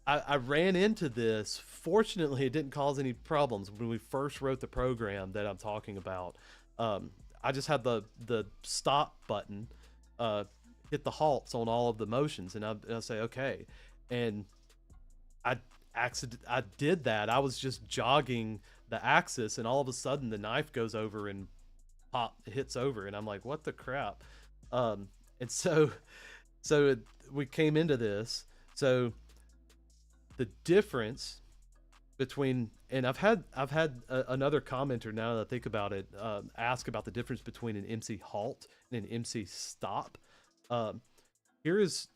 I ran into this. Fortunately, it didn't cause any problems when we first wrote the program that I'm talking about. I just had the stop button, hit the halts on all of the motions, and I say okay, and I did that. I was just jogging the axis, and all of a sudden the knife goes over and hits over, and I'm like, what the crap? And so we came into this. So the difference between, and I've had another commenter, now that I think about it, ask about the difference between an MC halt and an MC stop. Here is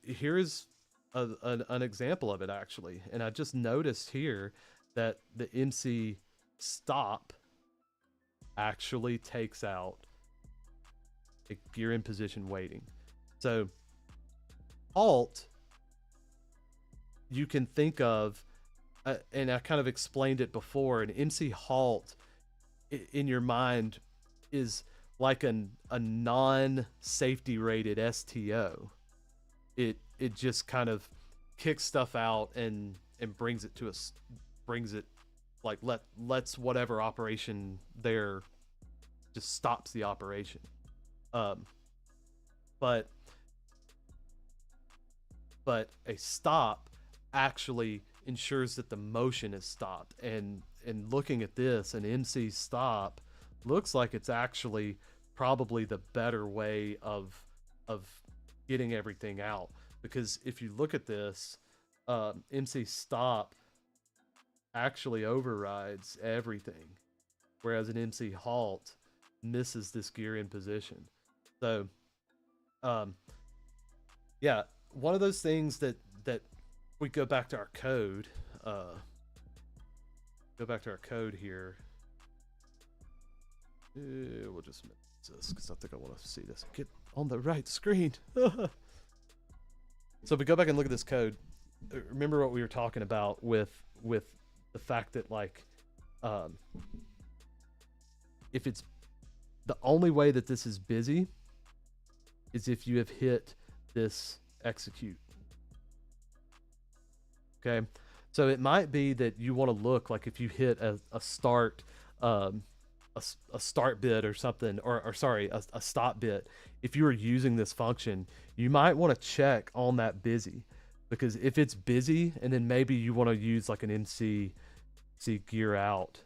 an example of it, actually, and I just noticed here that the MC stop actually takes out a gear in position waiting. So halt, you can think of, and I kind of explained it before, an MC halt in your mind is like a non-safety rated STO. It just kind of kicks stuff out and brings it to us, brings it, like lets whatever operation there, just stops the operation. But a stop actually ensures that the motion is stopped. And looking at this, an MC stop looks like it's actually probably the better way of getting everything out, because if you look at this, MC stop actually overrides everything, whereas an MC halt misses this gear in position. So yeah, one of those things that we go back to our code, here. We'll just miss this because I think I want to see this get on the right screen. So if we go back and look at this code, remember what we were talking about with the fact that, like, if it's the only way that this is busy is if you have hit this execute. Okay, so it might be that you want to look, like, if you hit a start, a start bit or something, or sorry, a stop bit. If you are using this function, you might want to check on that busy, because if it's busy, and then maybe you want to use like an MC gear out,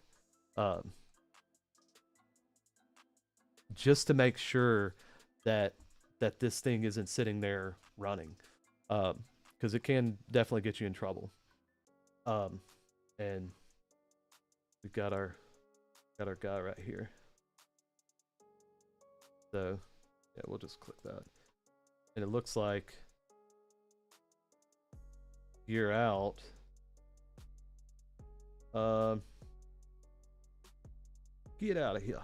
just to make sure that this thing isn't sitting there running, because it can definitely get you in trouble. And we've got our guy right here. So yeah, we'll just click that, and it looks like gear out. Get out of here.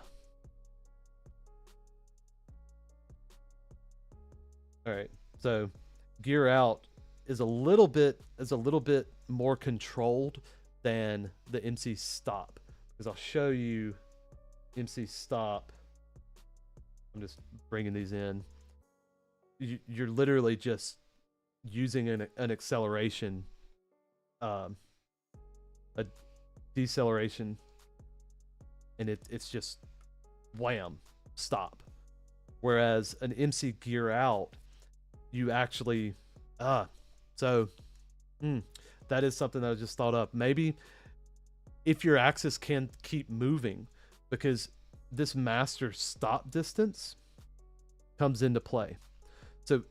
All right, so gear out is a little bit more controlled than the MC stop, because I'll show you MC stop. I'm just bringing these in. You're literally just using an acceleration, a deceleration, and it's just wham, stop. Whereas an MC gear out, you actually that is something that I just thought of. Maybe if your axis can keep moving, because this master stop distance comes into play. So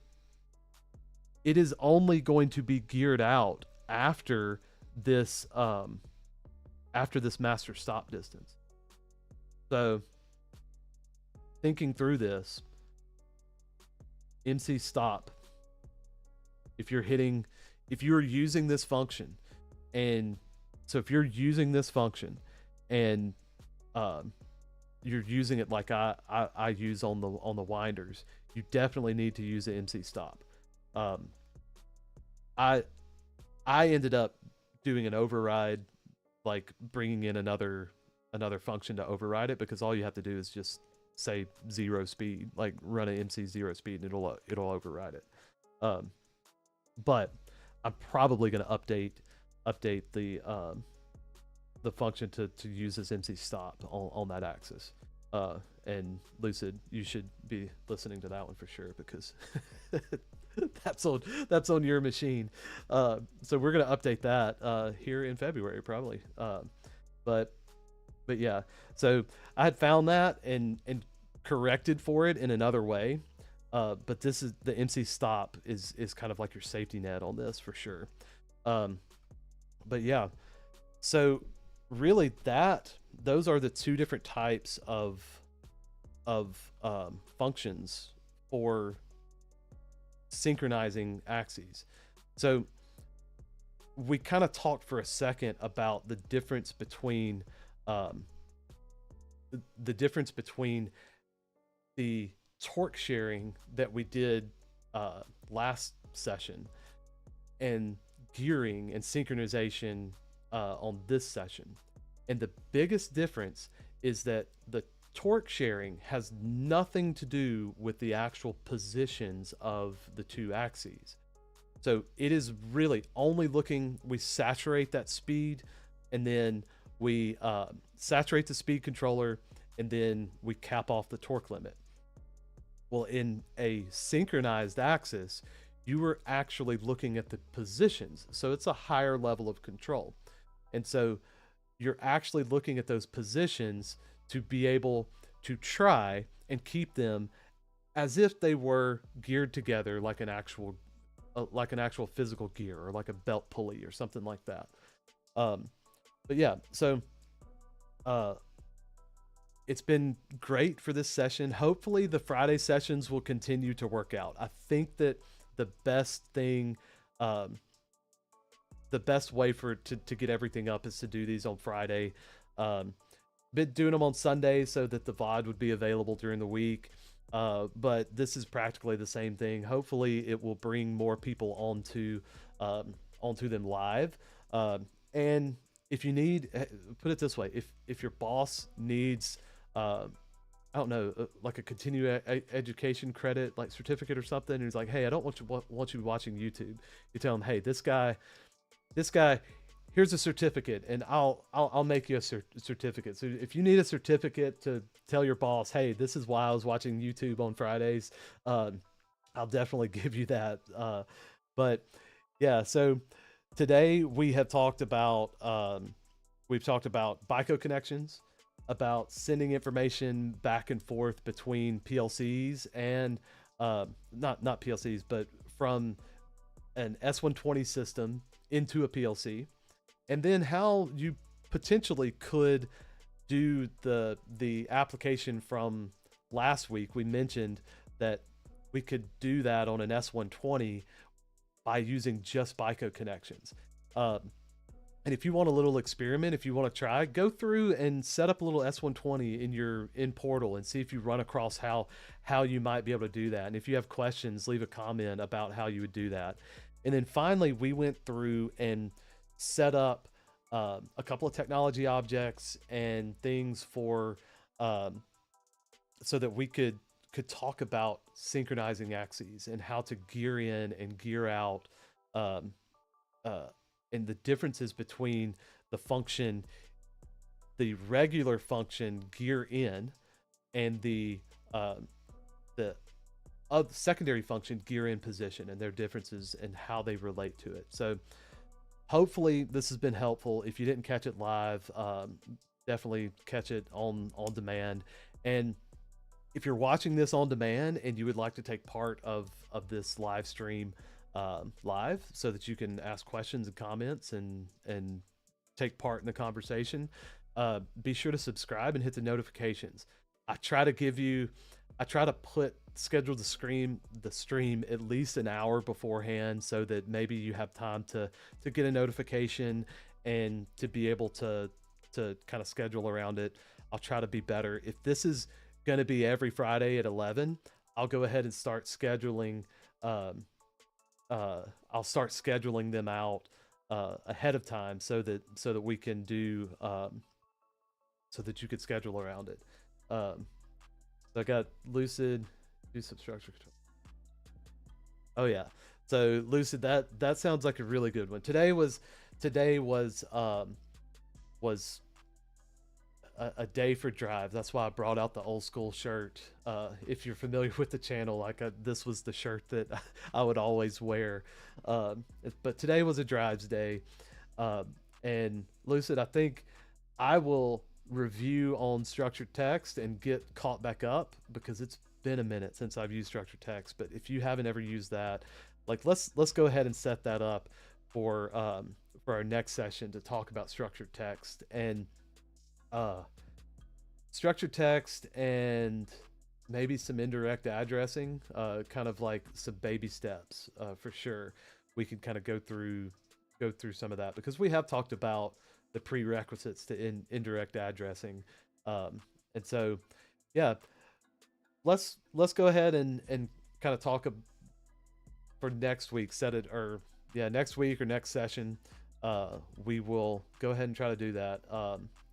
it is only going to be geared out after this master stop distance. So thinking through this, MC stop, if you're using this function, and so if you're using this function and you're using it like I use on the winders, you definitely need to use the MC stop. I ended up doing an override, like bringing in another function to override it, because all you have to do is just say 0 speed, like run an MC 0 speed, and it'll override it. But I'm probably going to update the function to use this MC stop on that axis. And Lucid, you should be listening to that one for sure, because that's on your machine. So we're gonna update that here in February probably. But yeah, so I had found that and corrected for it in another way. But this is the MC stop is kind of like your safety net on this for sure. But yeah, so really those are the two different types of functions for synchronizing axes. So we kind of talked for a second about the difference between the torque sharing that we did last session and gearing and synchronization on this session. And the biggest difference is that the torque sharing has nothing to do with the actual positions of the two axes. So it is really only we saturate that speed, and then we saturate the speed controller, and then we cap off the torque limit. Well, in a synchronized axis, you are actually looking at the positions. So it's a higher level of control. And so you're actually looking at those positions to be able to try and keep them as if they were geared together like an actual physical gear, or like a belt pulley or something like that. But yeah, so it's been great for this session. Hopefully the Friday sessions will continue to work out. I think that the best thing, the best way to get everything up is to do these on Friday. Been doing them on Sunday so that the VOD would be available during the week. But this is practically the same thing. Hopefully it will bring more people onto them live. And if you need, put it this way, if your boss needs, I don't know, like a continuing education credit, like certificate or something, and he's like, hey, I don't want you watching YouTube. You tell him, hey, this guy, here's a certificate, and I'll make you a certificate. So if you need a certificate to tell your boss, hey, this is why I was watching YouTube on Fridays, I'll definitely give you that. But yeah, so today we have talked about BICO connections, about sending information back and forth between PLCs and not PLCs, but from an S120 system into a PLC. And then how you potentially could do the application from last week. We mentioned that we could do that on an S120 by using just BICO connections. And if you want a little experiment, if you want to try, go through and set up a little S120 in Portal and see if you run across how you might be able to do that. And if you have questions, leave a comment about how you would do that. And then finally, we went through and set up a couple of technology objects and things for um, so that we could talk about synchronizing axes and how to gear in and gear out, um, uh, and the differences between the function, the regular function gear in, and uh, the secondary function gear in position, and their differences and how they relate to it. So hopefully this has been helpful. If you didn't catch it live, definitely catch it on demand. And if you're watching this on demand and you would like to take part of this live stream, live, so that you can ask questions and comments and take part in the conversation, be sure to subscribe and hit the notifications. I try to give you, I try to schedule the stream at least an hour beforehand, so that maybe you have time to get a notification and to be able to kind of schedule around it. I'll try to be better. If this is going to be every Friday at 11, I'll go ahead and start scheduling. I'll start scheduling them out ahead of time, so that we can do, so that you could schedule around it. So I got Lucid, do substructure control. Oh yeah, so Lucid, that sounds like a really good one. Today was was a day for drives. That's why I brought out the old school shirt. If you're familiar with the channel, like this was the shirt that I would always wear. But today was a drives day. And Lucid, I think I will review on structured text and get caught back up, because it's been a minute since I've used structured text. But if you haven't ever used that, like let's go ahead and set that up for our next session to talk about structured text. And structured text and maybe some indirect addressing, kind of like some baby steps, for sure. We can kind of go through some of that, because we have talked about the prerequisites to indirect addressing. And so, yeah, let's go ahead and kind of talk for next week. Set it, or yeah, next week or next session. We will go ahead and try to do that.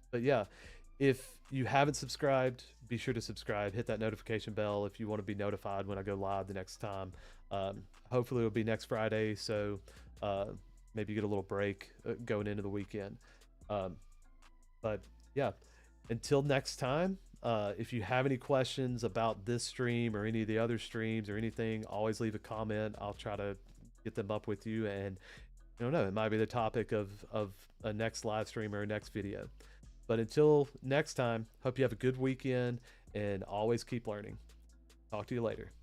But yeah, if you haven't subscribed, be sure to subscribe. Hit that notification bell if you want to be notified when I go live the next time. Hopefully it'll be next Friday, so maybe you get a little break going into the weekend. But yeah, until next time, if you have any questions about this stream or any of the other streams or anything, always leave a comment. I'll try to get them up with you, and I don't know, it might be the topic of a next live stream or a next video. But until next time, hope you have a good weekend and always keep learning. Talk to you later.